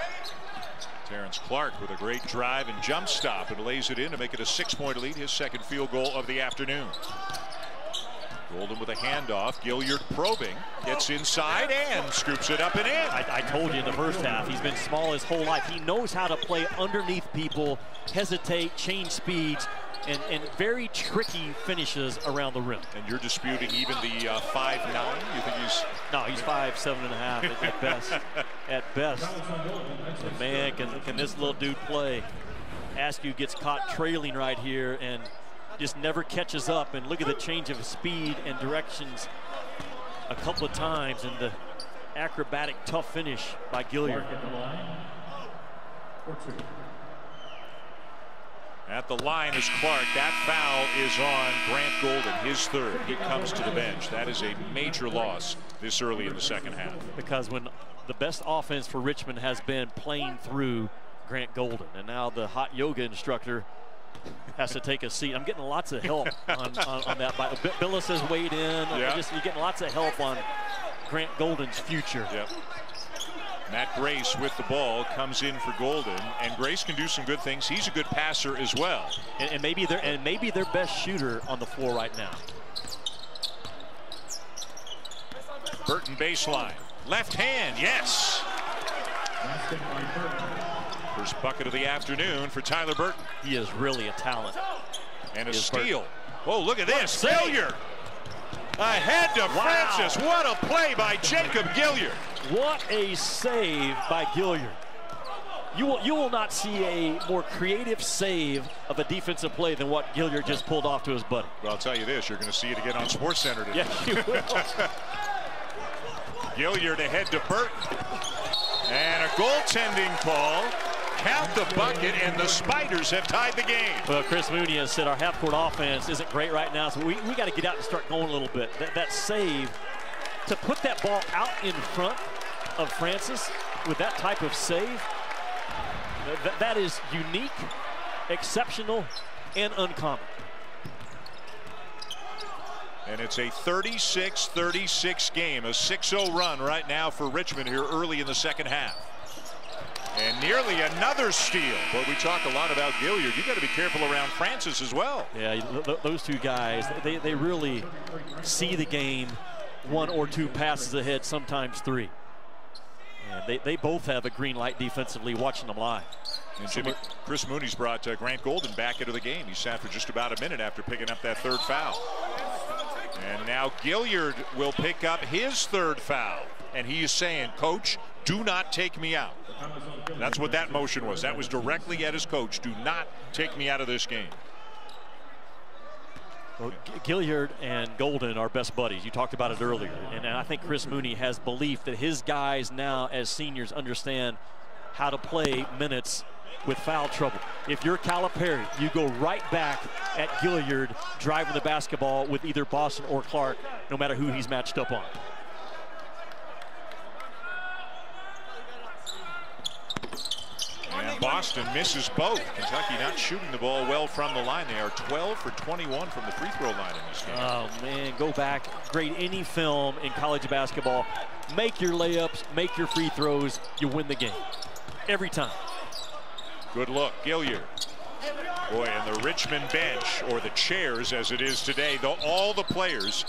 Terrence Clarke with a great drive and jump stop and lays it in to make it a 6-point lead, his second field goal of the afternoon. Golden with a handoff. Gilliard probing, gets inside and scoops it up and in. I told you in the first half, he's been small his whole life. He knows how to play underneath people, hesitate, change speeds, and very tricky finishes around the rim. And you're disputing even the 5'9"? You think he's... No, he's 5'7.5" at best. At best. But man, can this little dude play? Askew gets caught trailing right here and just never catches up. And look at the change of speed and directions a couple of times, and the acrobatic tough finish by Gilliard. At the line is Clarke. That foul is on Grant Golden, his third. He comes to the bench. That is a major loss this early in the second half. Because when the best offense for Richmond has been playing through Grant Golden, and now the hot yoga instructor has to take a seat. I'm getting lots of help on that. Billis has weighed in. Yeah. You're getting lots of help on Grant Golden's future. Yep. Matt Grace with the ball comes in for Golden, and Grace can do some good things. He's a good passer as well. And maybe their best shooter on the floor right now. Burton baseline. Left hand, yes. First bucket of the afternoon for Tyler Burton. He is really a talent. And a steal. Whoa, look at this. What a save. Gilliard. Ahead to Francis. What a play by Jacob Gilliard. What a save by Gilliard. You will not see a more creative save of a defensive play than what Gilliard just pulled off to his buddy. Well, I'll tell you this, you're going to see it again on SportsCenter today. Yeah, you will. Gilliard ahead to Burton. And a goaltending call. Count the bucket, and the Spiders have tied the game. Well, Chris Mooney has said our half-court offense isn't great right now, so we got to get out and start going a little bit. That save, to put that ball out in front of Francis with that type of save, that is unique, exceptional, and uncommon. And it's a 36-36 game, a 6-0 run right now for Richmond here early in the second half. And nearly another steal. But we talk a lot about Gilliard. You got to be careful around Francis as well. Yeah, those two guys, they really see the game one or two passes ahead, sometimes three. And they both have a green light defensively watching them live. And Chris Mooney's brought Grant Golden back into the game. He sat for just about a minute after picking up that third foul. And now Gilliard will pick up his third foul. And he is saying, Coach, do not take me out. That's what that motion was. That was directly at his coach. Do not take me out of this game. Well, Gilliard and Golden are best buddies. You talked about it earlier. And I think Chris Mooney has belief that his guys now as seniors understand how to play minutes with foul trouble. If you're Calipari, you go right back at Gilliard driving the basketball with either Boston or Clarke, no matter who he's matched up on. And Boston misses both. Kentucky not shooting the ball well from the line. They are 12 for 21 from the free throw line in this game. Oh, man, go back, grade any film in college basketball. Make your layups, make your free throws, you win the game. Every time. Good look, Gilliard. Boy, and the Richmond bench, or the chairs as it is today, all the players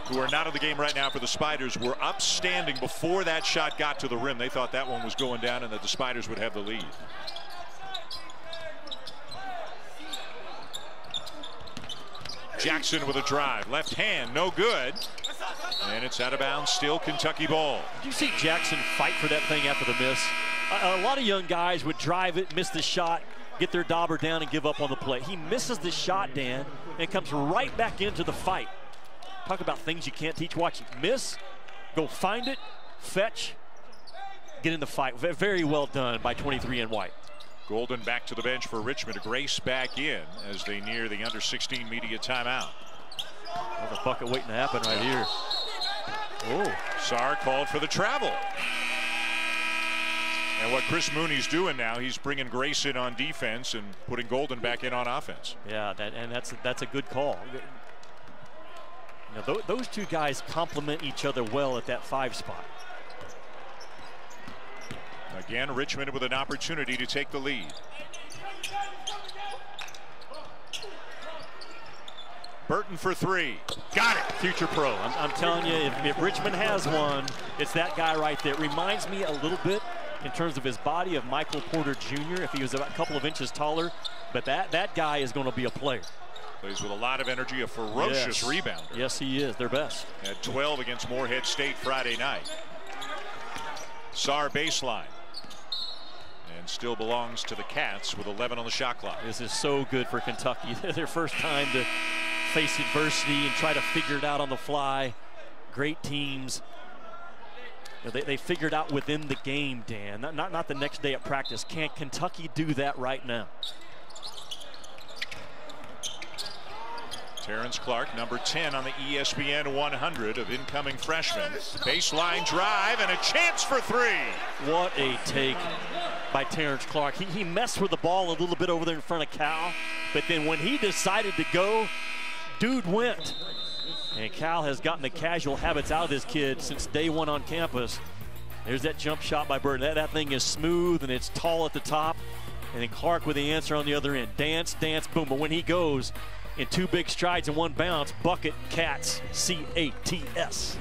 who are not in the game right now for the Spiders were upstanding before that shot got to the rim. They thought that one was going down and that the Spiders would have the lead. Jackson with a drive. Left hand, no good. And it's out of bounds, still Kentucky ball. Did you see Jackson fight for that thing after the miss? A lot of young guys would drive it, miss the shot, get their dauber down and give up on the play. He misses the shot, Dan, and comes right back into the fight. Talk about things you can't teach watching. Miss, go find it, fetch, get in the fight. Very well done by 23 and White. Golden back to the bench for Richmond. Grace back in as they near the under-16 media timeout. Another bucket waiting to happen right here. Oh, Sarr called for the travel. And what Chris Mooney's doing now, he's bringing Grace in on defense and putting Golden back in on offense. Yeah, that's a good call. Now, those two guys complement each other well at that 5 spot. Again, Richmond with an opportunity to take the lead. Burton for three. Got it. Future pro. I'm telling you, if Richmond has one, it's that guy right there. It reminds me a little bit in terms of his body of Michael Porter Jr. if he was about a couple of inches taller. But that guy is going to be a player. Plays with a lot of energy, a ferocious rebounder. Yes, he is. They're best. Had 12 against Morehead State Friday night. Sarr baseline. And still belongs to the Cats with 11 on the shot clock. This is so good for Kentucky. Their first time to face adversity and try to figure it out on the fly. Great teams. You know, they figured out within the game, Dan. Not the next day at practice. Can Kentucky do that right now? Terrence Clarke, number 10 on the ESPN 100 of incoming freshmen. Baseline drive and a chance for three. What a take by Terrence Clarke. He messed with the ball a little bit over there in front of Cal, but then when he decided to go, dude went. And Cal has gotten the casual habits out of this kid since day one on campus. There's that jump shot by Burton. That thing is smooth and it's tall at the top. And then Clarke with the answer on the other end. Dance, dance, boom. But when he goes in two big strides and one bounce, bucket, Cats, C-A-T-S.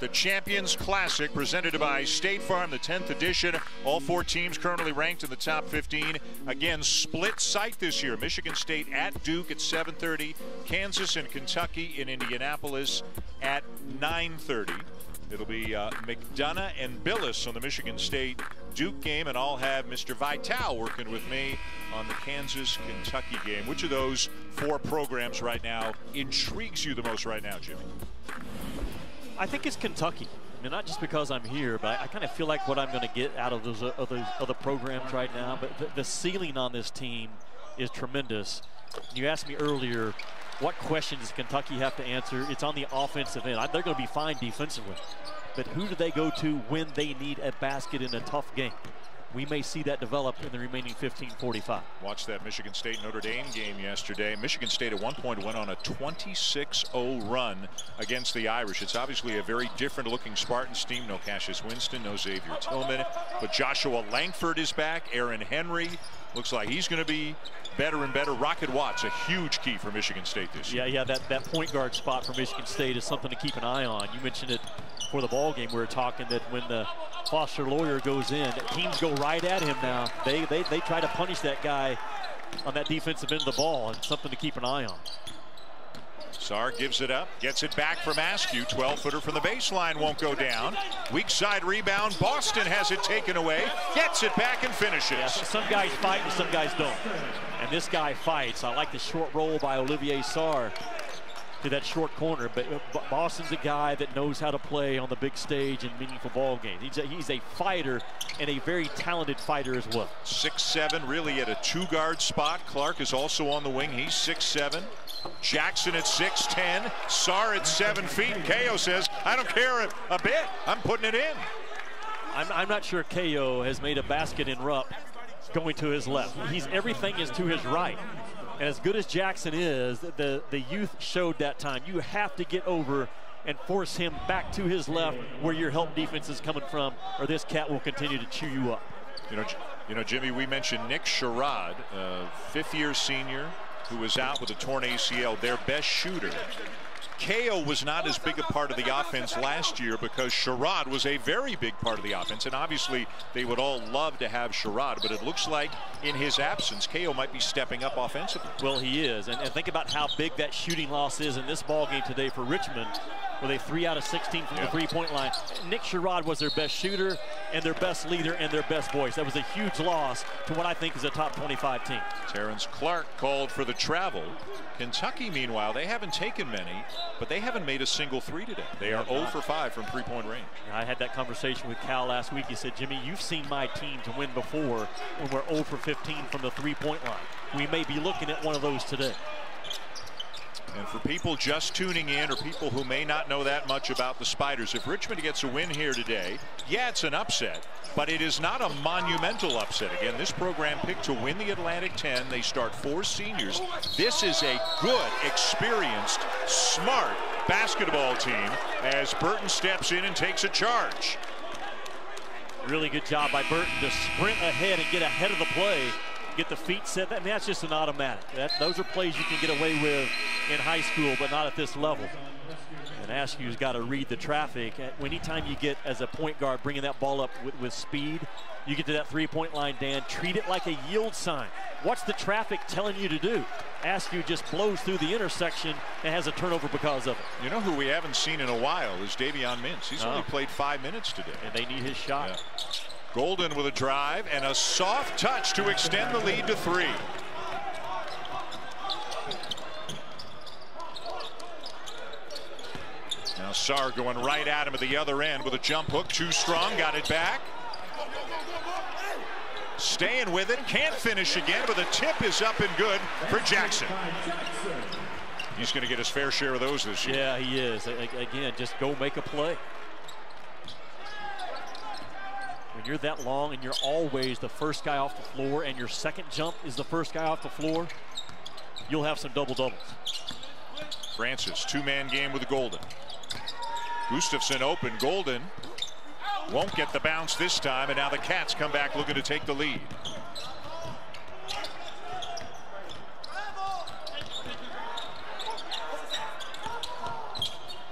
The Champions Classic presented by State Farm, the 10th edition. All four teams currently ranked in the top 15. Again, split site this year. Michigan State at Duke at 7:30. Kansas and Kentucky in Indianapolis at 9:30. It'll be McDonough and Billis on the Michigan State Duke game, and I'll have Mr. Vitale working with me on the Kansas-Kentucky game. Which of those four programs right now intrigues you the most right now, Jimmy? I think it's Kentucky. I mean, not just because I'm here, but I kind of feel like what I'm going to get out of those other programs right now. But the ceiling on this team is tremendous. You asked me earlier, what questions does Kentucky have to answer? It's on the offensive end. They're going to be fine defensively. But who do they go to when they need a basket in a tough game? We may see that develop in the remaining 15:45. Watch that Michigan State-Notre Dame game yesterday. Michigan State at one point went on a 26-0 run against the Irish. It's obviously a very different-looking Spartans team. No Cassius Winston, no Xavier Tillman. But Joshua Langford is back. Aaron Henry looks like he's going to be better and better. Rocket Watts, a huge key for Michigan State this year. Yeah, that point guard spot for Michigan State is something to keep an eye on. You mentioned it for the ball game. We were talking that when the Foster Lawyer goes in, teams go right at him now. They try to punish that guy on that defensive end of the ball, and something to keep an eye on. Sarr gives it up, gets it back from Askew. 12-footer from the baseline won't go down. Weak side rebound. Boston has it taken away, gets it back and finishes. Yeah, so some guys fight and some guys don't. And this guy fights. I like the short roll by Olivier Sarr to that short corner, but Boston's a guy that knows how to play on the big stage in meaningful ball games. He's a fighter and a very talented fighter as well. 6'7", really at a two-guard spot. Clarke is also on the wing. He's 6'7". Jackson at 6'10", Sarr at 7 feet, and Ko says, I don't care a bit, I'm putting it in. I'm not sure Ko has made a basket in Rupp going to his left. Everything is to his right. And as good as Jackson is, the youth showed that time. You have to get over and force him back to his left where your help defense is coming from, or this cat will continue to chew you up. You know, Jimmy, we mentioned Nick Sherrod, fifth-year senior, who was out with a torn ACL, their best shooter. Ko was not as big a part of the offense last year because Sherrod was a very big part of the offense, and obviously they would all love to have Sherrod, but it looks like in his absence, Ko might be stepping up offensively. Well, he is, and think about how big that shooting loss is in this ball game today for Richmond, where they 3 out of 16 from the three-point line. Nick Sherrod was their best shooter and their best leader and their best voice. That was a huge loss to what I think is a top 25 team. Terrence Clarke called for the travel. Kentucky, meanwhile, they haven't taken many, but they haven't made a single three today. They are 0 for 5 from three-point range. I had that conversation with Cal last week. He said, Jimmy, you've seen my team to win before when we're 0 for 15 from the three-point line. We may be looking at one of those today. And for people just tuning in or people who may not know that much about the Spiders, if Richmond gets a win here today, yeah, it's an upset, but it is not a monumental upset. Again, this program picked to win the Atlantic 10. They start 4 seniors. This is a good, experienced, smart basketball team as Burton steps in and takes a charge. Really good job by Burton to sprint ahead and get ahead of the play, get the feet set. I mean, that's just an automatic. Those are plays you can get away with in high school, but not at this level. And Askew's got to read the traffic. Anytime you get, as a point guard, bringing that ball up with speed, you get to that three-point line, Dan, treat it like a yield sign. What's the traffic telling you to do? Askew just blows through the intersection and has a turnover because of it. You know who we haven't seen in a while is Davion Mintz. He's only played 5 minutes today. And they need his shot. Yeah. Golden with a drive and a soft touch to extend the lead to 3. Now Sarr going right at him at the other end with a jump hook. Too strong. Got it back. Staying with it. Can't finish again, but the tip is up and good for Jackson. He's going to get his fair share of those this year. Yeah, he is. Again, just go make a play. When you're that long and you're always the first guy off the floor and your second jump is the first guy off the floor, you'll have some double-doubles. Francis, two-man game with Golden. Gustafson open. Golden won't get the bounce this time, and now the Cats come back looking to take the lead.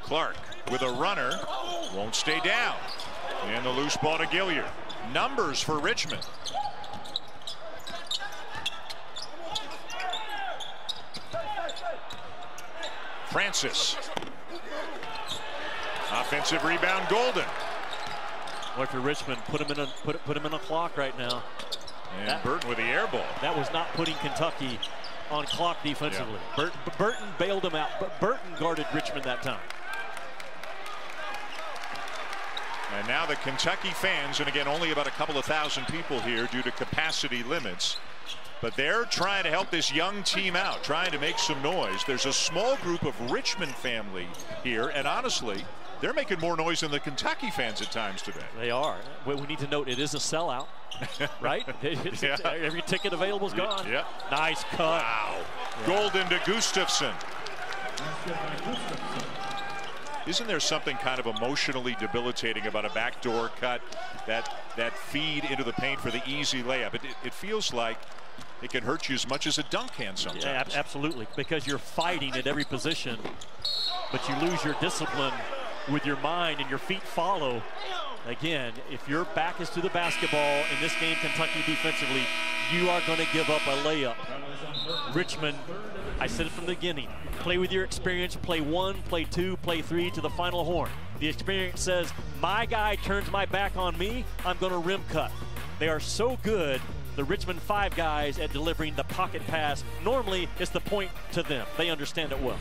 Clarke with a runner, won't stay down. And the loose ball to Gilliard. Numbers for Richmond. Francis. Offensive rebound, Golden. Boy, for Richmond, put him in a clock right now. And Burton with the air ball. That was not putting Kentucky on clock defensively. Yeah. Burton bailed him out, but Burton guarded Richmond that time. And now the Kentucky fans, and again, only about a couple of thousand people here due to capacity limits, but they're trying to help this young team out, trying to make some noise. There's a small group of Richmond family here, and honestly, they're making more noise than the Kentucky fans at times today. They are. We need to note it is a sellout, right? Yeah. Every ticket available is gone. Yeah. Nice cut. Wow. Yeah. Golden to Gustafson. Isn't there something kind of emotionally debilitating about a backdoor cut, that feed into the paint for the easy layup? It feels like it can hurt you as much as a dunk can sometimes. Yeah, absolutely, because you're fighting at every position, but you lose your discipline with your mind and your feet follow. Again, if your back is to the basketball in this game, Kentucky defensively, you are going to give up a layup. Richmond, I said it from the beginning, play with your experience, play 1, play 2, play 3 to the final horn. The experience says, my guy turns my back on me, I'm going to rim cut. They are so good, the Richmond 5 guys, at delivering the pocket pass. Normally, it's the point to them. They understand it well.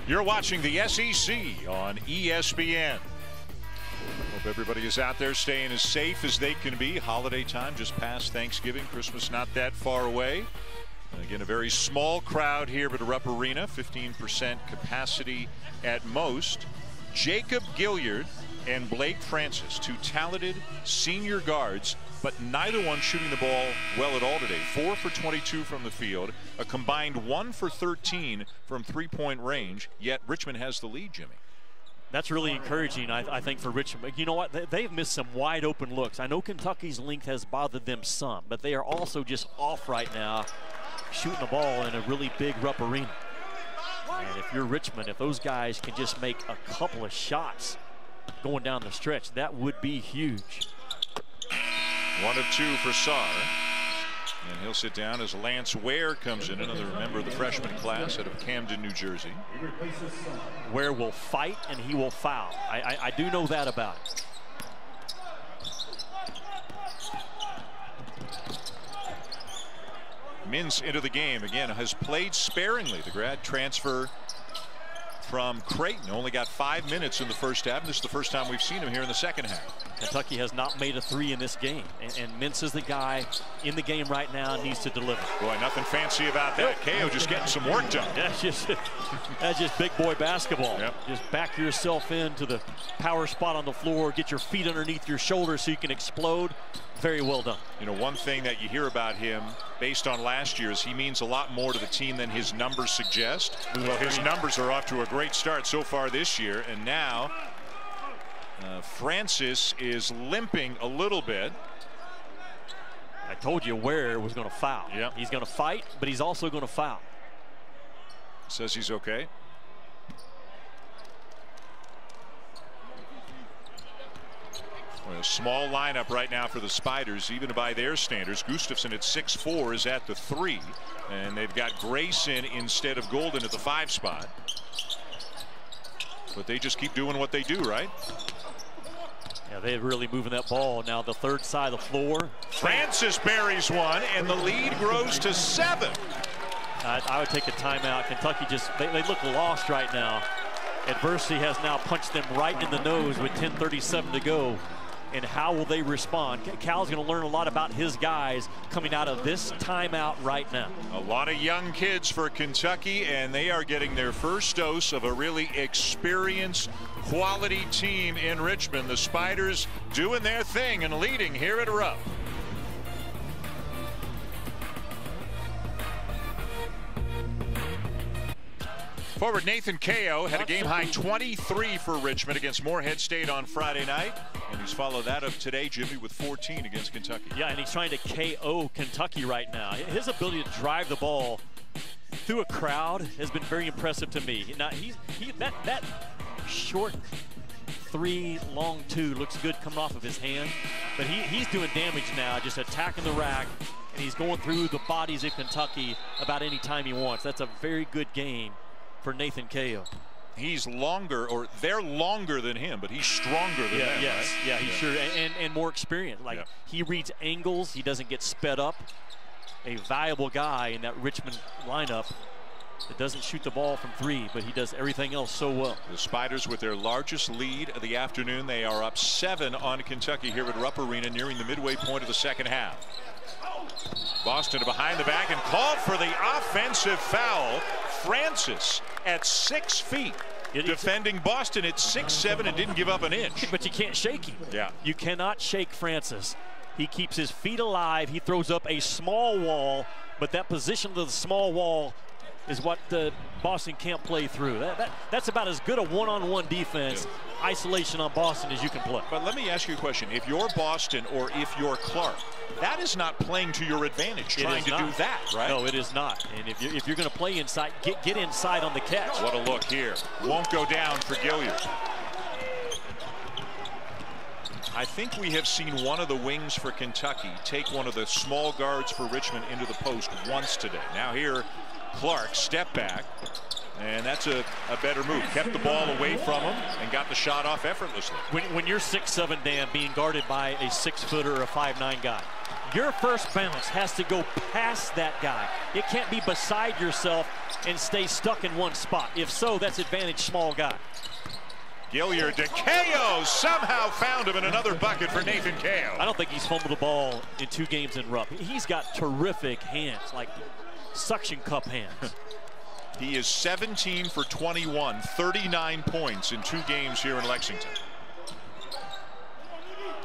You're watching the SEC on ESPN. Hope everybody is out there staying as safe as they can be. Holiday time just past Thanksgiving. Christmas not that far away. And again, a very small crowd here at Rupp Arena. 15% capacity at most. Jacob Gilliard and Blake Francis, two talented senior guards, but neither one shooting the ball well at all today. 4 for 22 from the field, a combined 1 for 13 from three-point range, yet Richmond has the lead, Jimmy. That's really encouraging, I think, for Richmond. You know what? They've missed some wide-open looks. I know Kentucky's length has bothered them some, but they are also just off right now, shooting the ball in a really big Rupp Arena. And if you're Richmond, if those guys can just make a couple of shots going down the stretch, that would be huge. 1 of 2 for Sarr. And he'll sit down as Lance Ware comes in, another member of the freshman class out of Camden, New Jersey. Ware will fight and he will foul. I do know that about it. Mintz into the game again, has played sparingly. The grad transfer from Creighton. Only got 5 minutes in the first half, and this is the first time we've seen him here in the second half. Kentucky has not made a three in this game, and Mintz is the guy in the game right now, needs to deliver. Boy, nothing fancy about that. Ko just getting some work done. That's just big boy basketball. Yep. Just back yourself into the power spot on the floor, get your feet underneath your shoulders so you can explode. Very well done. You know, one thing that you hear about him based on last year is he means a lot more to the team than his numbers suggest. Well, his numbers are off to a great start so far this year, and now Francis is limping a little bit. I told you Ware was going to foul. Yep. He's going to fight, but he's also going to foul. Says he's okay. Well, a small lineup right now for the Spiders, even by their standards. Gustafson at 6'4" is at the 3, and they've got Grayson instead of Golden at the 5 spot. But they just keep doing what they do, right? Yeah, they're really moving that ball. Now the third side of the floor. Francis buries one, and the lead grows to 7. I would take a timeout. Kentucky they look lost right now. Adversity has now punched them right in the nose with 10:37 to go. And how will they respond? Cal's going to learn a lot about his guys coming out of this timeout right now. A lot of young kids for Kentucky, and they are getting their first dose of a really experienced, quality team in Richmond. The Spiders doing their thing and leading here at Rupp. Forward Nathan Ko had a game-high 23 for Richmond against Morehead State on Friday night, and he's followed that up today, Jimmy, with 14 against Kentucky. Yeah, and he's trying to KO Kentucky right now. His ability to drive the ball through a crowd has been very impressive to me. Now that short 3, long 2 looks good coming off of his hand, but he's doing damage now, just attacking the rack, and he's going through the bodies of Kentucky about any time he wants. That's a very good game for Nathan Ko. He's longer, or they're longer than him, but he's stronger than them. Yes, right? yeah, he's sure, and more experienced. Like, he reads angles, he doesn't get sped up. A valuable guy in that Richmond lineup that doesn't shoot the ball from 3, but he does everything else so well. The Spiders with their largest lead of the afternoon. They are up 7 on Kentucky here at Rupp Arena, nearing the midway point of the second half. Boston to behind the back and called for the offensive foul. Francis at 6 feet. Defending Boston at 6'7" and didn't give up an inch. But you can't shake him. Yeah. You cannot shake Francis. He keeps his feet alive. He throws up a small wall, but that position of the small wall is what Boston can't play through. That's about as good a one-on-one defense, isolation on Boston, as you can play. But let me ask you a question. If you're Boston or if you're Clarke, that is not playing to your advantage, trying to do that, right? No, it is not. And if you're going to play inside, get inside on the catch. What a look here. Won't go down for Gilliard. I think we have seen one of the wings for Kentucky take one of the small guards for Richmond into the post once today. Now here, Clarke step back, and that's a better move. Kept the ball away from him and got the shot off effortlessly. When you're 6'7", Dan, being guarded by a 6-footer or a 5'9" guy, your first bounce has to go past that guy. It can't be beside yourself and stay stuck in one spot. If so, that's advantage small guy. Gilliard to Ko, somehow found him in another bucket for Nathan Ko. I don't think he's fumbled the ball in 2 games in Rupp. He's got terrific hands, like suction cup hands. He is 17 for 21, 39 points in 2 games here in Lexington.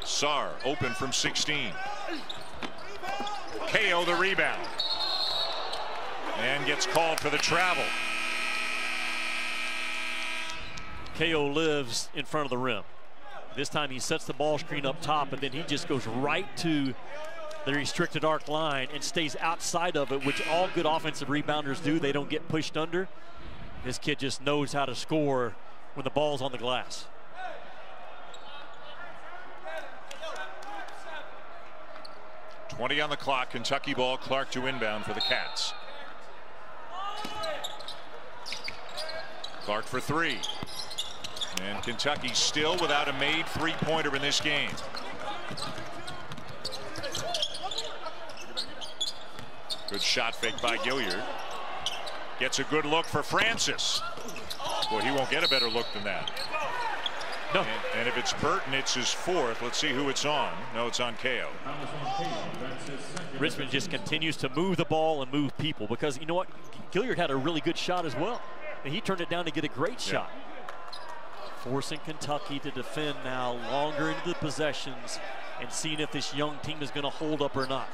Sarr open from 16. Ko the rebound. And gets called for the travel. Ko lives in front of the rim. This time he sets the ball screen up top, but then he just goes right to the restricted arc line and stays outside of it, which all good offensive rebounders do. They don't get pushed under. This kid just knows how to score when the ball's on the glass. .20 on the clock. Kentucky ball. Clarke to inbound for the Cats. Clarke for 3. And Kentucky still without a made 3-pointer in this game. Good shot fake by Gilliard. Gets a good look for Francis. Well, he won't get a better look than that. No. And if it's Burton, it's his fourth. Let's see who it's on. No, it's on KO. Richmond just continues to move the ball and move people, because you know what? Gilliard had a really good shot as well, and he turned it down to get a great shot. Forcing Kentucky to defend now longer into the possessions and seeing if this young team is going to hold up or not.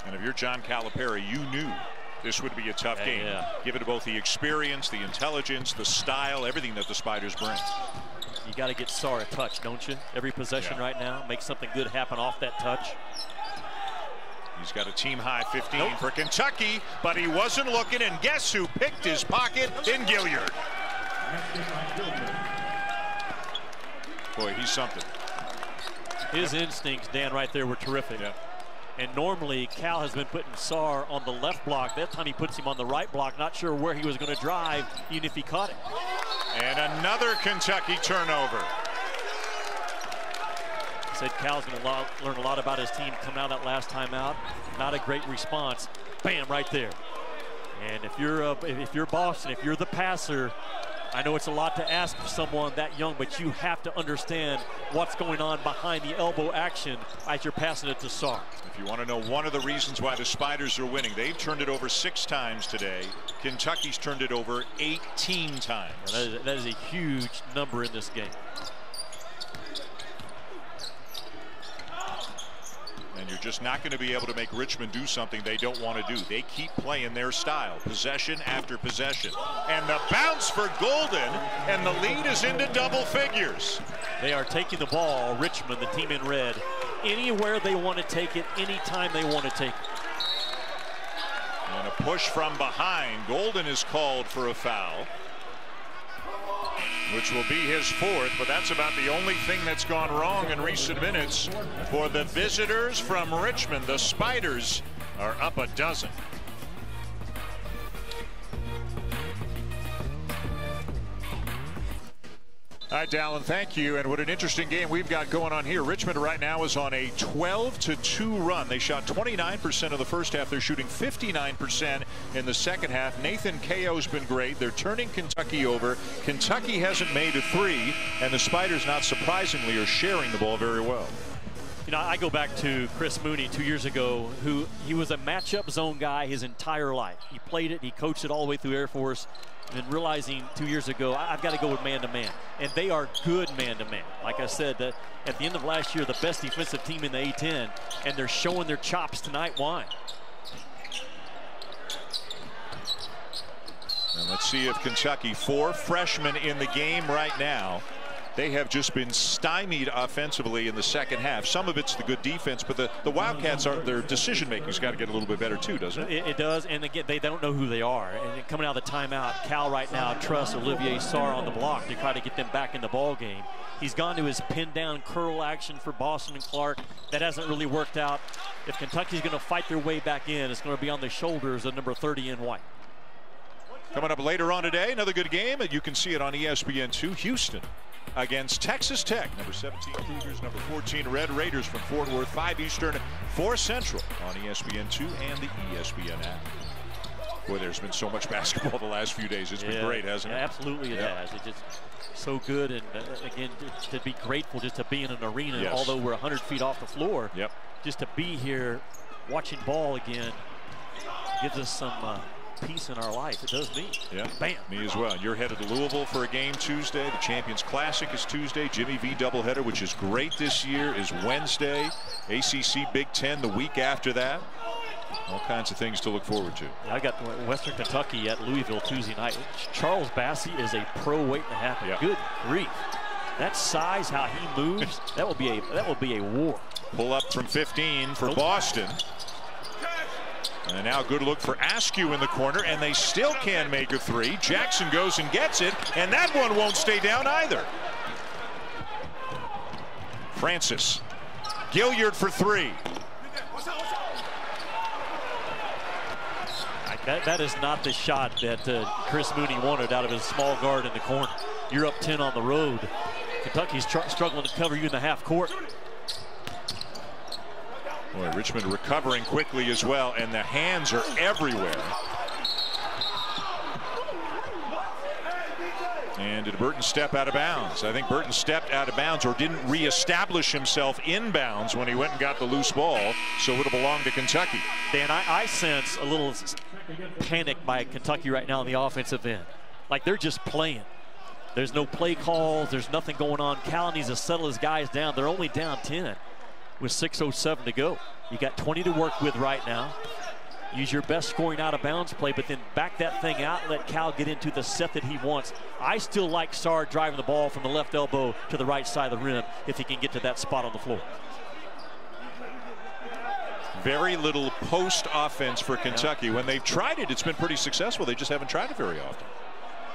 And if you're John Calipari, you knew this would be a tough game. Given both the experience, the intelligence, the style, everything that the Spiders bring. You got to get Sarr a touch, don't you? Every possession right now, make something good happen off that touch. He's got a team-high 15 for Kentucky, but he wasn't looking, and guess who picked his pocket in Gilliard? Boy, he's something. His instincts, Dan, right there were terrific. And normally, Cal has been putting Sarr on the left block. That time he puts him on the right block, not sure where he was going to drive, even if he caught it. And another Kentucky turnover. Said Cal's going to learn a lot about his team coming out that last time out. Not a great response. Bam, right there. And if you're Boston, if you're the passer, I know it's a lot to ask for someone that young, but you have to understand what's going on behind the elbow action as you're passing it to Sarr. If you want to know one of the reasons why the Spiders are winning, they've turned it over 6 times today. Kentucky's turned it over 18 times. That is a huge number in this game. And you're just not going to be able to make Richmond do something they don't want to do. They keep playing their style, possession after possession. And the bounce for Golden, and the lead is into double figures. They are taking the ball, Richmond, the team in red, anywhere they want to take it, anytime they want to take it. And a push from behind. Golden is called for a foul, which will be his 4th, but that's about the only thing that's gone wrong in recent minutes for the visitors from Richmond. The Spiders are up a dozen. All right, Dallin, thank you. And what an interesting game we've got going on here. Richmond right now is on a 12-2 run. They shot 29% of the first half. They're shooting 59% in the second half. Nathan KO's been great. They're turning Kentucky over. Kentucky hasn't made a 3, and the Spiders, not surprisingly, are sharing the ball very well. You know, I go back to Chris Mooney 2 years ago, he was a matchup zone guy his entire life. He played it, he coached it all the way through Air Force, and then realizing 2 years ago, I've got to go with man-to-man. And they are good man-to-man. Like I said, that at the end of last year, the best defensive team in the A-10, and they're showing their chops tonight. Why? And let's see if Kentucky, 4 freshmen in the game right now. They have just been stymied offensively in the second half. Some of it's the good defense, but the Wildcats, their decision-making's got to get a little bit better too, doesn't it? It does, and again, they don't know who they are. And coming out of the timeout, Cal right now trusts Olivier Sarr on the block to try to get them back in the ball game. He's gone to his pin-down curl action for Boston and Clarke. That hasn't really worked out. If Kentucky's going to fight their way back in, it's going to be on the shoulders of number 30 in white. Coming up later on today, another good game, and you can see it on ESPN2. Houston against Texas Tech. Number 17 Cougars, number 14 Red Raiders from Fort Worth. 5 Eastern, 4 Central on ESPN2 and the ESPN app. Boy, there's been so much basketball the last few days. It's been great, hasn't it? Absolutely it has. It's just so good, and again, to be grateful just to be in an arena, although we're 100 feet off the floor. Just to be here watching ball again gives us some peace in our life. It does me. Bam. Me as well. You're headed to Louisville for a game Tuesday. The Champions Classic is Tuesday. Jimmy V doubleheader, which is great this year, is Wednesday. ACC Big Ten the week after that. All kinds of things to look forward to. I got Western Kentucky at Louisville Tuesday night. Charles Bassey is a pro waiting to happen. Good grief. That size, how he moves, that will be a war. Pull up from 15 for Boston. And now good look for Askew in the corner, and they still can make a 3. Jackson goes and gets it, and that one won't stay down either. Francis. Gilliard for 3. That is not the shot that Chris Mooney wanted out of his small guard in the corner. You're up 10 on the road. Kentucky's struggling to cover you in the half court. Boy, Boy, Richmond recovering quickly as well, and the hands are everywhere. And did Burton step out of bounds? I think Burton stepped out of bounds or didn't reestablish himself in bounds when he went and got the loose ball, so it would have belonged to Kentucky. Dan, I sense a little panic by Kentucky right now on the offensive end. Like they're just playing. There's no play calls. There's nothing going on. Cal needs to settle his guys down. They're only down 10 with 6:07 to go. You got 20 to work with right now. Use your best scoring out of bounds play, but then back that thing out and let Cal get into the set that he wants. I still like Sarr driving the ball from the left elbow to the right side of the rim if he can get to that spot on the floor. Very little post offense for Kentucky. When they've tried it, it's been pretty successful. They just haven't tried it very often.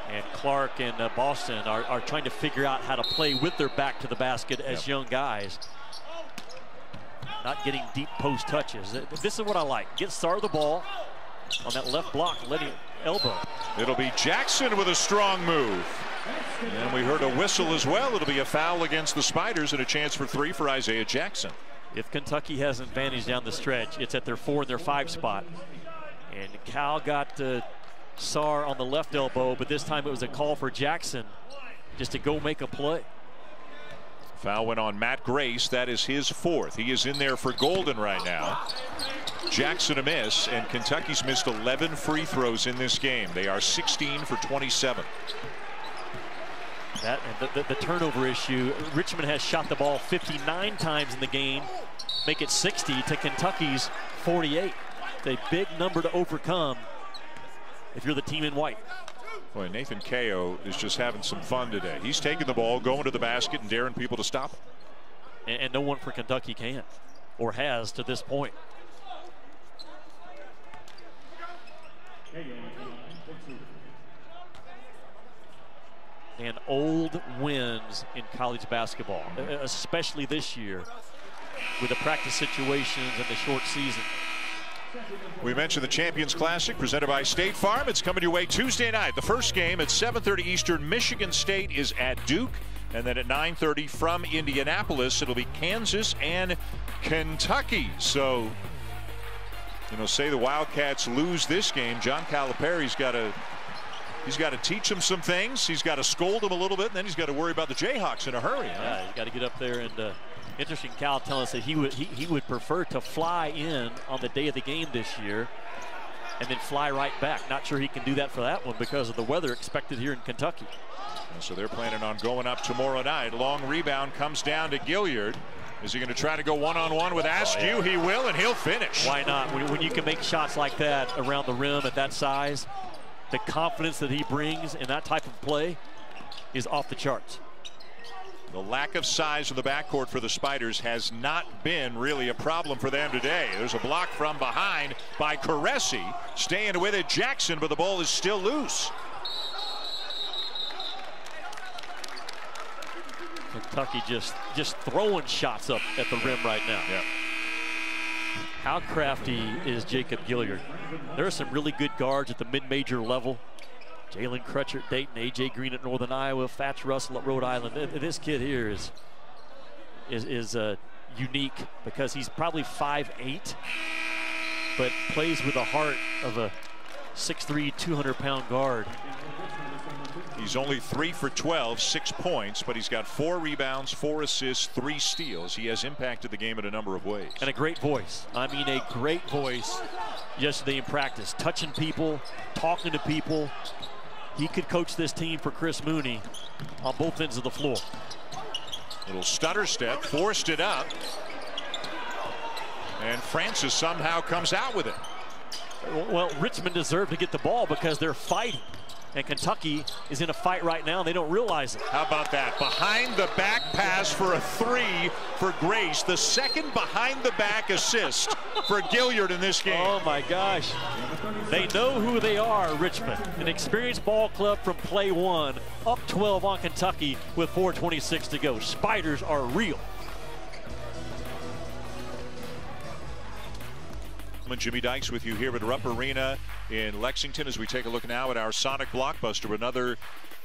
And Clarke and Boston are trying to figure out how to play with their back to the basket as young guys. Not getting deep post touches. This is what I like. Get Sarr the ball on that left block, let him elbow. It'll be Jackson with a strong move. And we heard a whistle as well. It'll be a foul against the Spiders and a chance for 3 for Isaiah Jackson. If Kentucky has an advantage down the stretch, it's at their 4 and their 5 spot. And Cal got Sarr on the left elbow, but this time it was a call for Jackson just to go make a play. Foul went on Matt Grace. That is his 4th. He is in there for Golden right now. Jackson a miss, and Kentucky's missed 11 free throws in this game. They are 16 for 27. That and the turnover issue. Richmond has shot the ball 59 times in the game, make it 60 to Kentucky's 48. It's a big number to overcome if you're the team in white. Boy, Nathan Kao is just having some fun today. He's taking the ball, going to the basket, and daring people to stop him. And no one for Kentucky can or has to this point. And old wins in college basketball, especially this year with the practice situations and the short season. We mentioned the Champions Classic presented by State Farm. It's coming your way Tuesday night. The first game at 7:30 Eastern. Michigan State is at Duke. And then at 9:30 from Indianapolis, it'll be Kansas and Kentucky. So, you know, say the Wildcats lose this game, John Calipari's got to teach them some things. He's got to scold them a little bit, and then he's got to worry about the Jayhawks in a hurry. Yeah, you got to get up there and interesting. Cal telling us that he would prefer to fly in on the day of the game this year and then fly right back. Not sure he can do that for that one because of the weather expected here in Kentucky. So they're planning on going up tomorrow night. Long rebound comes down to Gilliard. Is he going to try to go one-on-one with Askew? Oh, yeah. He will, and he'll finish. Why not? When you can make shots like that around the rim at that size, the confidence that he brings in that type of play is off the charts. The lack of size in the backcourt for the Spiders has not been really a problem for them today. There's a block from behind by Caresi. Staying with it, Jackson, but the ball is still loose. Kentucky just throwing shots up at the rim right now. Yeah. How crafty is Jacob Gilliard? There are some really good guards at the mid-major level. Jalen Crutcher at Dayton, A.J. Green at Northern Iowa, Fats Russell at Rhode Island. This kid here is unique because he's probably 5'8", but plays with the heart of a 6'3", 200-pound guard. He's only 3 for 12, 6 points, but he's got 4 rebounds, 4 assists, 3 steals. He has impacted the game in a number of ways. And a great voice. I mean, a great voice yesterday in practice. Touching people, talking to people. He could coach this team for Chris Mooney on both ends of the floor. Little stutter step, forced it up. And Francis somehow comes out with it. Well, Richmond deserved to get the ball because they're fighting. And Kentucky is in a fight right now, and they don't realize it. How about that? Behind the back pass for a 3 for Grace. The second behind the back assist for Gilliard in this game. Oh my gosh. They know who they are, Richmond. An experienced ball club from play one. Up 12 on Kentucky with 4:26 to go. Spiders are real. Jimmy Dykes with you here at Rupp Arena in Lexington as we take a look now at our Sonic Blockbuster. Another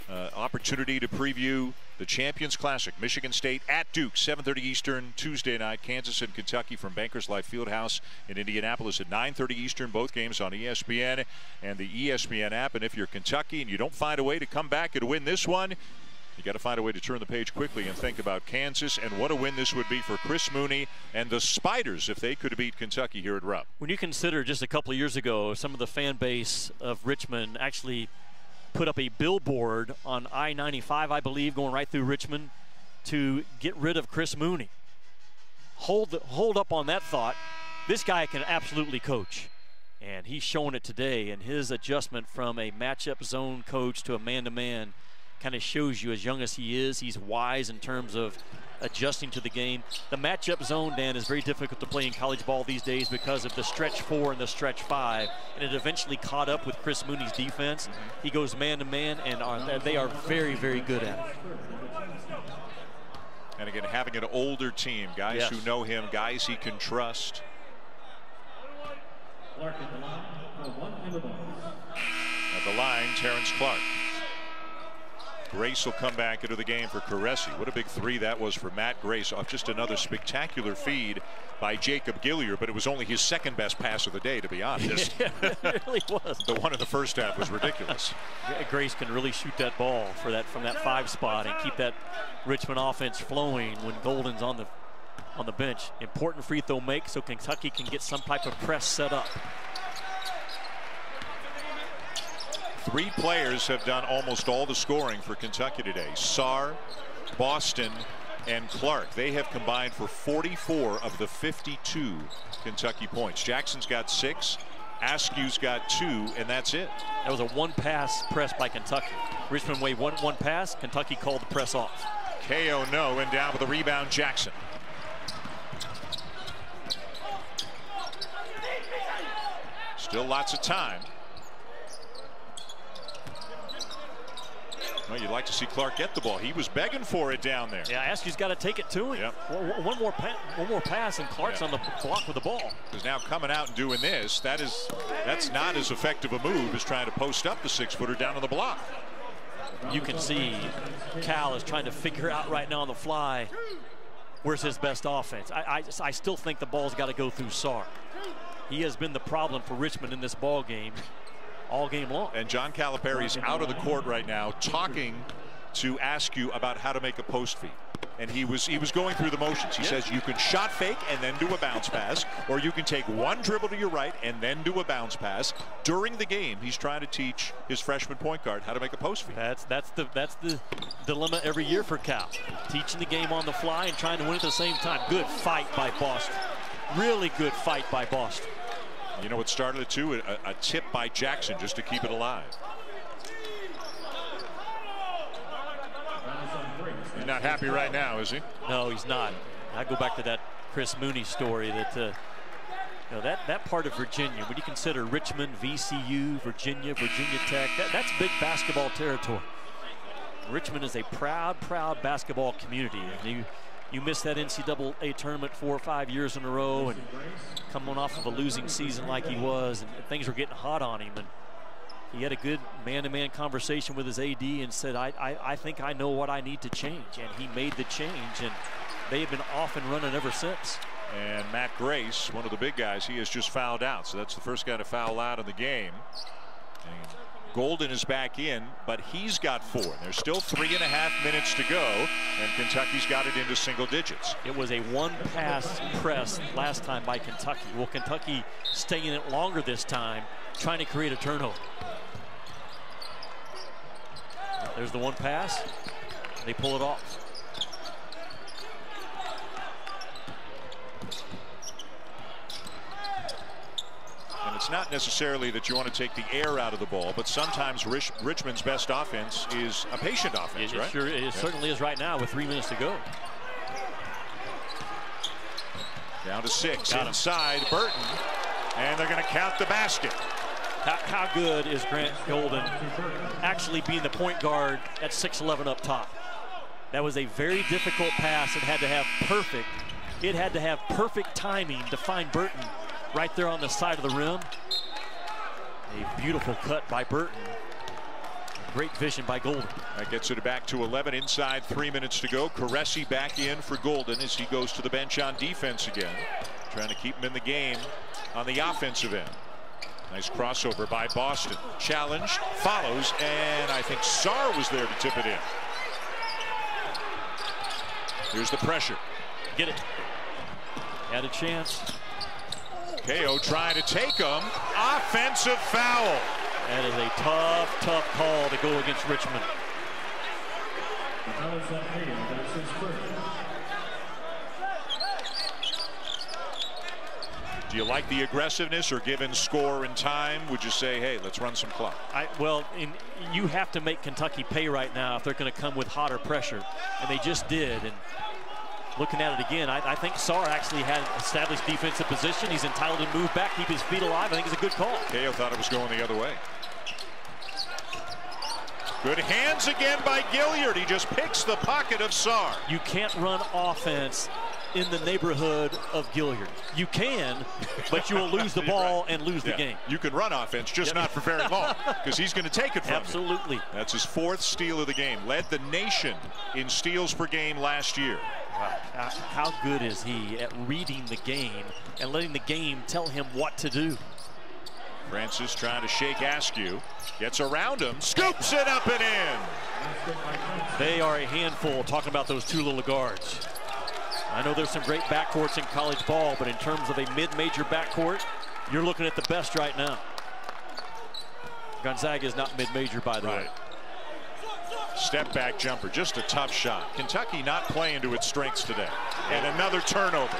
opportunity to preview the Champions Classic. Michigan State at Duke, 7:30 Eastern, Tuesday night. Kansas and Kentucky from Bankers Life Fieldhouse in Indianapolis at 9:30 Eastern. Both games on ESPN and the ESPN app. And if you're Kentucky and you don't find a way to come back and win this one, you got to find a way to turn the page quickly and think about Kansas and what a win this would be for Chris Mooney and the Spiders if they could beat Kentucky here at Rupp. When you consider just a couple of years ago, some of the fan base of Richmond actually put up a billboard on I-95, I believe, going right through Richmond to get rid of Chris Mooney. Hold up on that thought. This guy can absolutely coach. And he's showing it today, and his adjustment from a matchup zone coach to a man-to-man kind of shows you, as young as he is, he's wise in terms of adjusting to the game. The matchup zone, Dan, is very difficult to play in college ball these days because of the stretch 4 and the stretch 5, and it eventually caught up with Chris Mooney's defense. He goes man-to-man, and they are very, very good at it. And again, having an older team, guys who know him, guys he can trust. Clarke at the line for 1 and a ball. At the line, Terrence Clarke. Grace will come back into the game for Caresse. What a big 3 that was for Matt Grace off just another spectacular feed by Jacob Gillier, but it was only his second best pass of the day, to be honest. It really was. The one in the first half was ridiculous. Grace can really shoot that ball from that 5 spot and keep that Richmond offense flowing when Golden's on the bench. Important free throw make so Kentucky can get some type of press set up. 3 players have done almost all the scoring for Kentucky today. Sarr, Boston, and Clarke. They have combined for 44 of the 52 Kentucky points. Jackson's got 6, Askew's got 2, and that's it. That was a 1-pass press by Kentucky. Richmond waved one pass. Kentucky called the press off. KO no, and down with the rebound, Jackson. Still lots of time. Well, you'd like to see Clarke get the ball. He was begging for it down there. Yeah, Askew's got to take it to him. Yep. One more pass, and Clark's on the block with the ball. Because now coming out and doing this, that's not as effective a move as trying to post up the 6-footer down on the block. You can see Cal is trying to figure out right now on the fly where's his best offense. I still think the ball's got to go through Sarr. He has been the problem for Richmond in this ball game all game long. And John Calipari's out of the court right now talking to Askew about how to make a post feed. And he was going through the motions. He says you can shot fake and then do a bounce pass, or you can take one dribble to your right and then do a bounce pass. During the game, he's trying to teach his freshman point guard how to make a post feed. That's the dilemma every year for Cal. Teaching the game on the fly and trying to win at the same time. Good fight by Boston. Really good fight by Boston. You know what started it too? A tip by Jackson just to keep it alive. He's not happy right now, is he? No, he's not. I go back to that Chris Mooney story that that part of Virginia, when you consider Richmond, VCU, Virginia Tech, that's big basketball territory. Richmond is a proud basketball community. And you missed that NCAA tournament 4 or 5 years in a row, and coming off of a losing season like he was, and things were getting hot on him. And he had a good man-to-man conversation with his AD and said, I think I know what I need to change. And he made the change, and they've been off and running ever since. And Matt Grace, one of the big guys, he has just fouled out. So that's the first guy to foul out in the game. And Golden is back in, but he's got 4. There's still 3.5 minutes to go, and Kentucky's got it into single digits. It was a 1-pass press last time by Kentucky. Will Kentucky stay in it longer this time, trying to create a turnover? There's the 1 pass. They pull it off. And it's not necessarily that you want to take the air out of the ball, but sometimes Richmond's best offense is a patient offense, right? It certainly is right now with 3 minutes to go. Down to 6 inside Burton, and they're going to count the basket. How good is Grant Golden actually being the point guard at 6'11" up top? That was a very difficult pass. It had to have perfect timing to find Burton right there on the side of the rim. A beautiful cut by Burton. Great vision by Golden. That gets it back to 11 inside 3 minutes to go. Caresse back in for Golden as he goes to the bench on defense again. Trying to keep him in the game on the offensive end. Nice crossover by Boston. Challenged, follows, and I think Sarr was there to tip it in. Here's the pressure. Get it. Had a chance. KO trying to take him. Offensive foul. That is a tough call to go against Richmond. Do you like the aggressiveness, or given score and time, would you say, hey, let's run some clock? Well, you have to make Kentucky pay right now if they're going to come with hotter pressure, and they just did. And looking at it again, I think Sarr actually had established defensive position. He's entitled to move back, keep his feet alive. I think it's a good call. KO thought it was going the other way. Good hands again by Gilliard. He just picks the pocket of Sarr. You can't run offense in the neighborhood of Gilliard. You can, but you will lose the ball and lose the game. You can run offense, just not for very long, because he's going to take it from you. Absolutely. That's his 4th steal of the game. Led the nation in steals per game last year. Wow. How good is he at reading the game and letting the game tell him what to do? Francis trying to shake Askew. Gets around him, scoops it up and in. They are a handful, talking about those two little guards. I know there's some great backcourts in college ball, but in terms of a mid-major backcourt, you're looking at the best right now. Gonzaga is not mid-major, by the way. Step back jumper, just a tough shot. Kentucky not playing to its strengths today. And another turnover.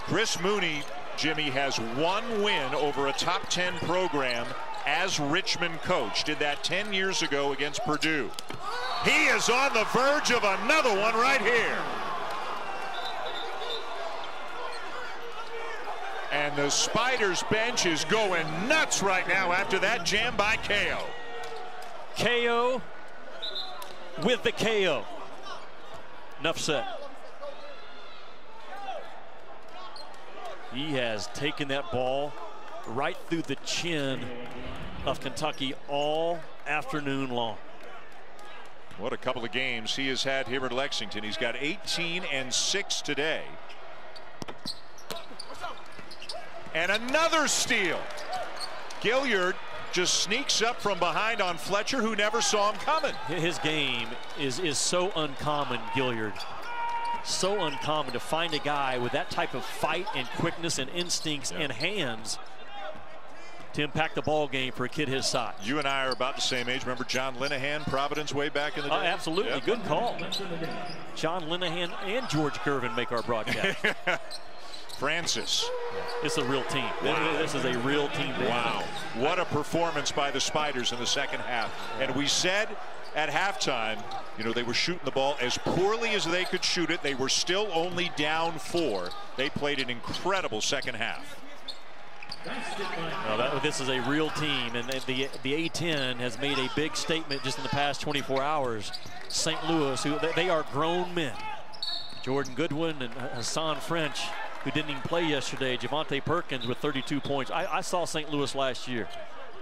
Chris Mooney, Jimmy, has 1 win over a top 10 program as Richmond coach. Did that 10 years ago against Purdue. He is on the verge of another one right here. And the Spiders bench is going nuts right now after that jam by KO. KO with the KO. Enough said. He has taken that ball right through the chin of Kentucky all afternoon long. What a couple of games he has had here at Lexington. He's got 18 and 6 today. And another steal. Gilliard just sneaks up from behind on Fletcher, who never saw him coming. His game is so uncommon, Gilliard. So uncommon to find a guy with that type of fight and quickness and instincts and hands to impact the ball game for a kid his size. You and I are about the same age. Remember John Linehan, Providence, way back in the day? Absolutely. Yep. Good call. John Linehan and George Gervin make our broadcast. Francis. It's a real team. Wow. This is a real team. Wow. What a performance by the Spiders in the second half. And we said at halftime, you know, they were shooting the ball as poorly as they could shoot it. They were still only down 4. They played an incredible second half. This is a real team, and the A-10 has made a big statement just in the past 24 hours. St. Louis, who they are grown men. Jordan Goodwin and Hassan French, who didn't even play yesterday. Javante Perkins with 32 points. I saw St. Louis last year.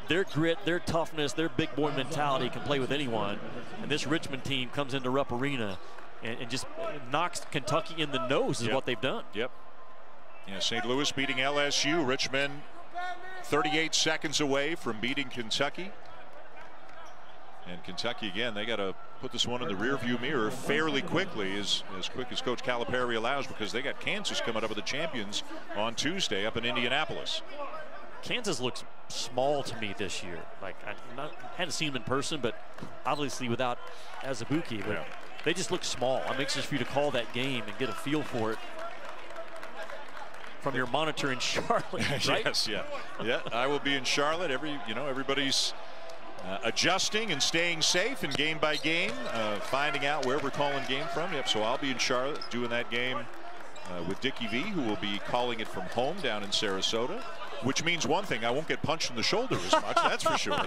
Their grit, their toughness, their big boy mentality can play with anyone. And this Richmond team comes into Rupp Arena and just knocks Kentucky in the nose is what they've done. Yep. Yeah, St. Louis beating LSU. Richmond 38 seconds away from beating Kentucky. And Kentucky, again, they got to put this one in the rearview mirror fairly quickly, as quick as Coach Calipari allows, because they got Kansas coming up with the champions on Tuesday up in Indianapolis. Kansas looks small to me this year. Like, I hadn't seen them in person, but obviously without Azubuike, but they just look small. I'm anxious for you to call that game and get a feel for it from your monitor in Charlotte, right? Yes, yeah. I will be in Charlotte. Everybody's adjusting and staying safe, and game by game, finding out where we're calling game from. Yep. So I'll be in Charlotte doing that game with Dickie V, who will be calling it from home down in Sarasota. Which means one thing: I won't get punched in the shoulder as much. That's for sure.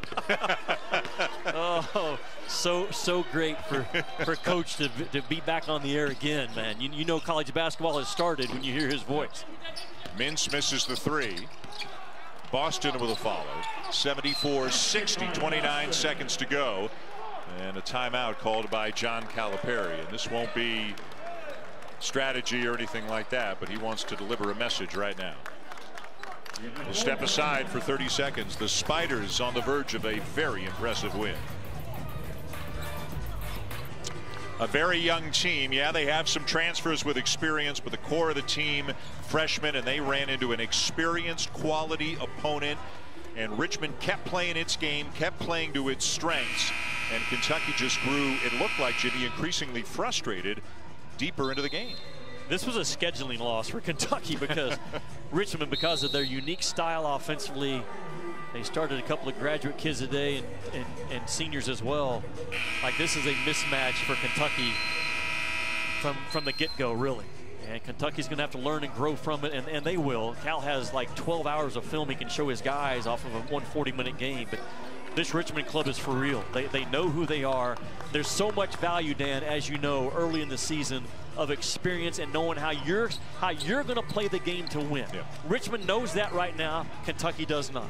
Oh, so great for Coach to be back on the air again, man. You know college basketball has started when you hear his voice. Mintz misses the 3. Boston with a follow. 74-60, 29 seconds to go. And a timeout called by John Calipari. And this won't be strategy or anything like that, but he wants to deliver a message right now. We'll step aside for 30 seconds. The Spiders on the verge of a very impressive win. A very young team. Yeah, they have some transfers with experience, but the core of the team, freshmen, and they ran into an experienced, quality opponent. And Richmond kept playing its game, kept playing to its strengths, and Kentucky just grew, it looked like, Jimmy, increasingly frustrated deeper into the game. This was a scheduling loss for Kentucky because Richmond, because of their unique style offensively, they started a couple of graduate kids today and seniors as well. Like, this is a mismatch for Kentucky from the get-go, really. And Kentucky's going to have to learn and grow from it, and they will. Cal has like 12 hours of film he can show his guys off of a 140-minute game. But this Richmond club is for real. They know who they are. There's so much value, Dan, as you know, early in the season of experience and knowing how you're going to play the game to win. Yeah. Richmond knows that right now. Kentucky does not.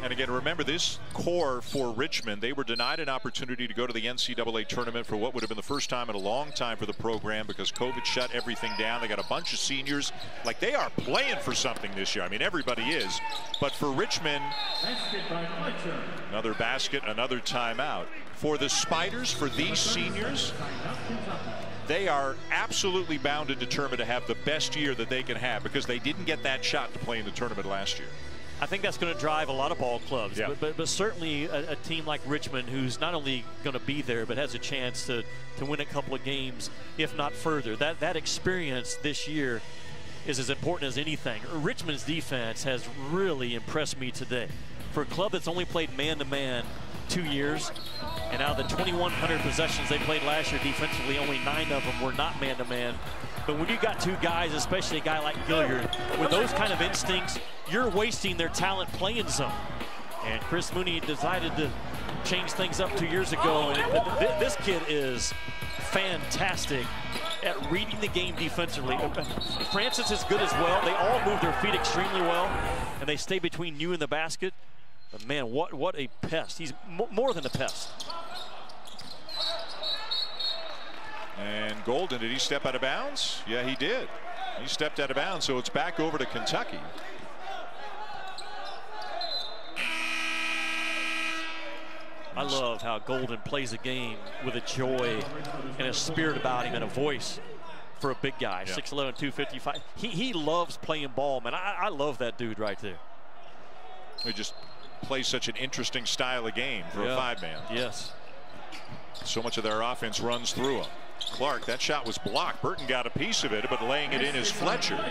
And again, remember this core for Richmond, they were denied an opportunity to go to the NCAA tournament for what would have been the first time in a long time for the program because COVID shut everything down. They got a bunch of seniors. Like, they are playing for something this year. I mean, everybody is. But for Richmond, another basket, another timeout. For the Spiders, for these seniors, they are absolutely bound and determined to have the best year that they can have because they didn't get that shot to play in the tournament last year. I think that's going to drive a lot of ball clubs, yeah. but certainly a team like Richmond, who's not only going to be there, but has a chance to win a couple of games, if not further. That experience this year is as important as anything. Richmond's defense has really impressed me today. For a club that's only played man-to-man 2 years, and out of the 2,100 possessions they played last year defensively, only 9 of them were not man-to-man. But when you got two guys, especially a guy like Gilliard, with those kind of instincts, you're wasting their talent playing zone. And Chris Mooney decided to change things up 2 years ago. And this kid is fantastic at reading the game defensively. Francis is good as well. They all move their feet extremely well, and they stay between you and the basket. But man, what a pest. He's more than a pest. And Golden, did he step out of bounds? Yeah, he did. He stepped out of bounds, so it's back over to Kentucky. I love how Golden plays a game with a joy and a spirit about him and a voice for a big guy, yeah. 6'11", 255. He loves playing ball, man. I love that dude right there. He just plays such an interesting style of game for a five-man. Yes. So much of their offense runs through him. Clarke, that shot was blocked. Burton got a piece of it, but laying it in is Fletcher.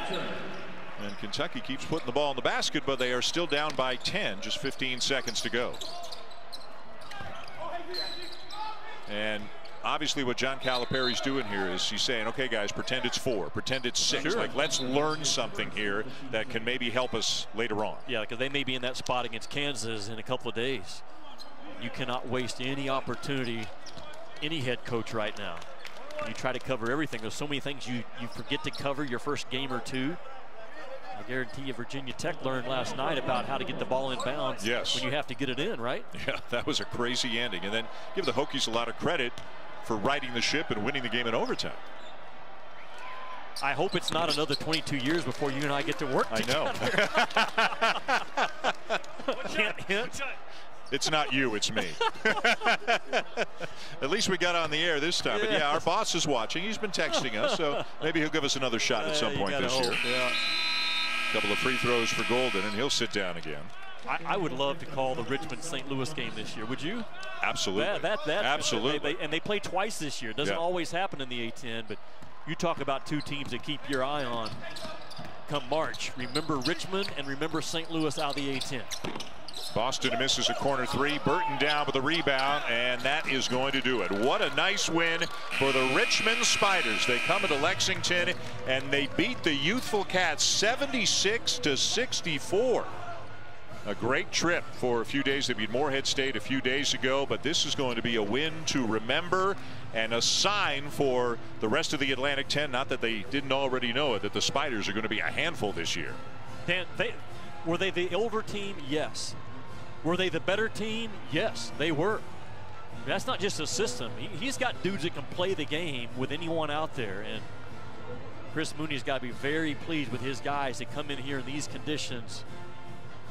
And Kentucky keeps putting the ball in the basket, but they are still down by 10, just 15 seconds to go. And obviously what John Calipari's doing here is he's saying, okay, guys, pretend it's 4, pretend it's 6. Sure. Like, let's learn something here that can maybe help us later on. Yeah, because they may be in that spot against Kansas in a couple of days. You cannot waste any opportunity, any head coach right now. You try to cover everything. There's so many things you forget to cover your first game or two. I guarantee you Virginia Tech learned last night about how to get the ball in bounds when you have to get it in, right? Yeah, that was a crazy ending. And then give the Hokies a lot of credit for righting the ship and winning the game in overtime. I hope it's not another 22 years before you and I get to work together. I know. Can't hint. It's not you, it's me. At least we got on the air this time. But yeah, our boss is watching. He's been texting us, so maybe he'll give us another shot at some point this year. Yeah. Couple of free throws for Golden, and he'll sit down again. I would love to call the Richmond-St. Louis game this year. Would you? Absolutely. Absolutely. And they play twice this year. It doesn't always happen in the A-10, but you talk about two teams to keep your eye on come March. Remember Richmond and remember St. Louis out of the A-10. Boston misses a corner three. Burton down with the rebound, and that is going to do it. What a nice win for the Richmond Spiders. They come into Lexington, and they beat the youthful Cats 76-64. A great trip for a few days. They beat Morehead State a few days ago, but this is going to be a win to remember and a sign for the rest of the Atlantic 10, not that they didn't already know it, that the Spiders are going to be a handful this year. Dan, Were they the older team? Yes. Were they the better team? Yes, they were. That's not just a system. He's got dudes that can play the game with anyone out there. And Chris Mooney's got to be very pleased with his guys that come in here in these conditions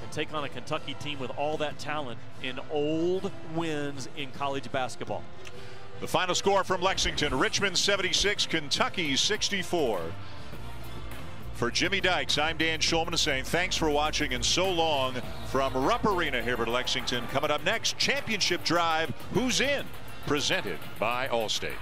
and take on a Kentucky team with all that talent in old wins in college basketball. The final score from Lexington, Richmond 76, Kentucky 64. For Jimmy Dykes, I'm Dan Schulman saying thanks for watching and so long from Rupp Arena here at Lexington. Coming up next, Championship Drive, Who's In? Presented by Allstate.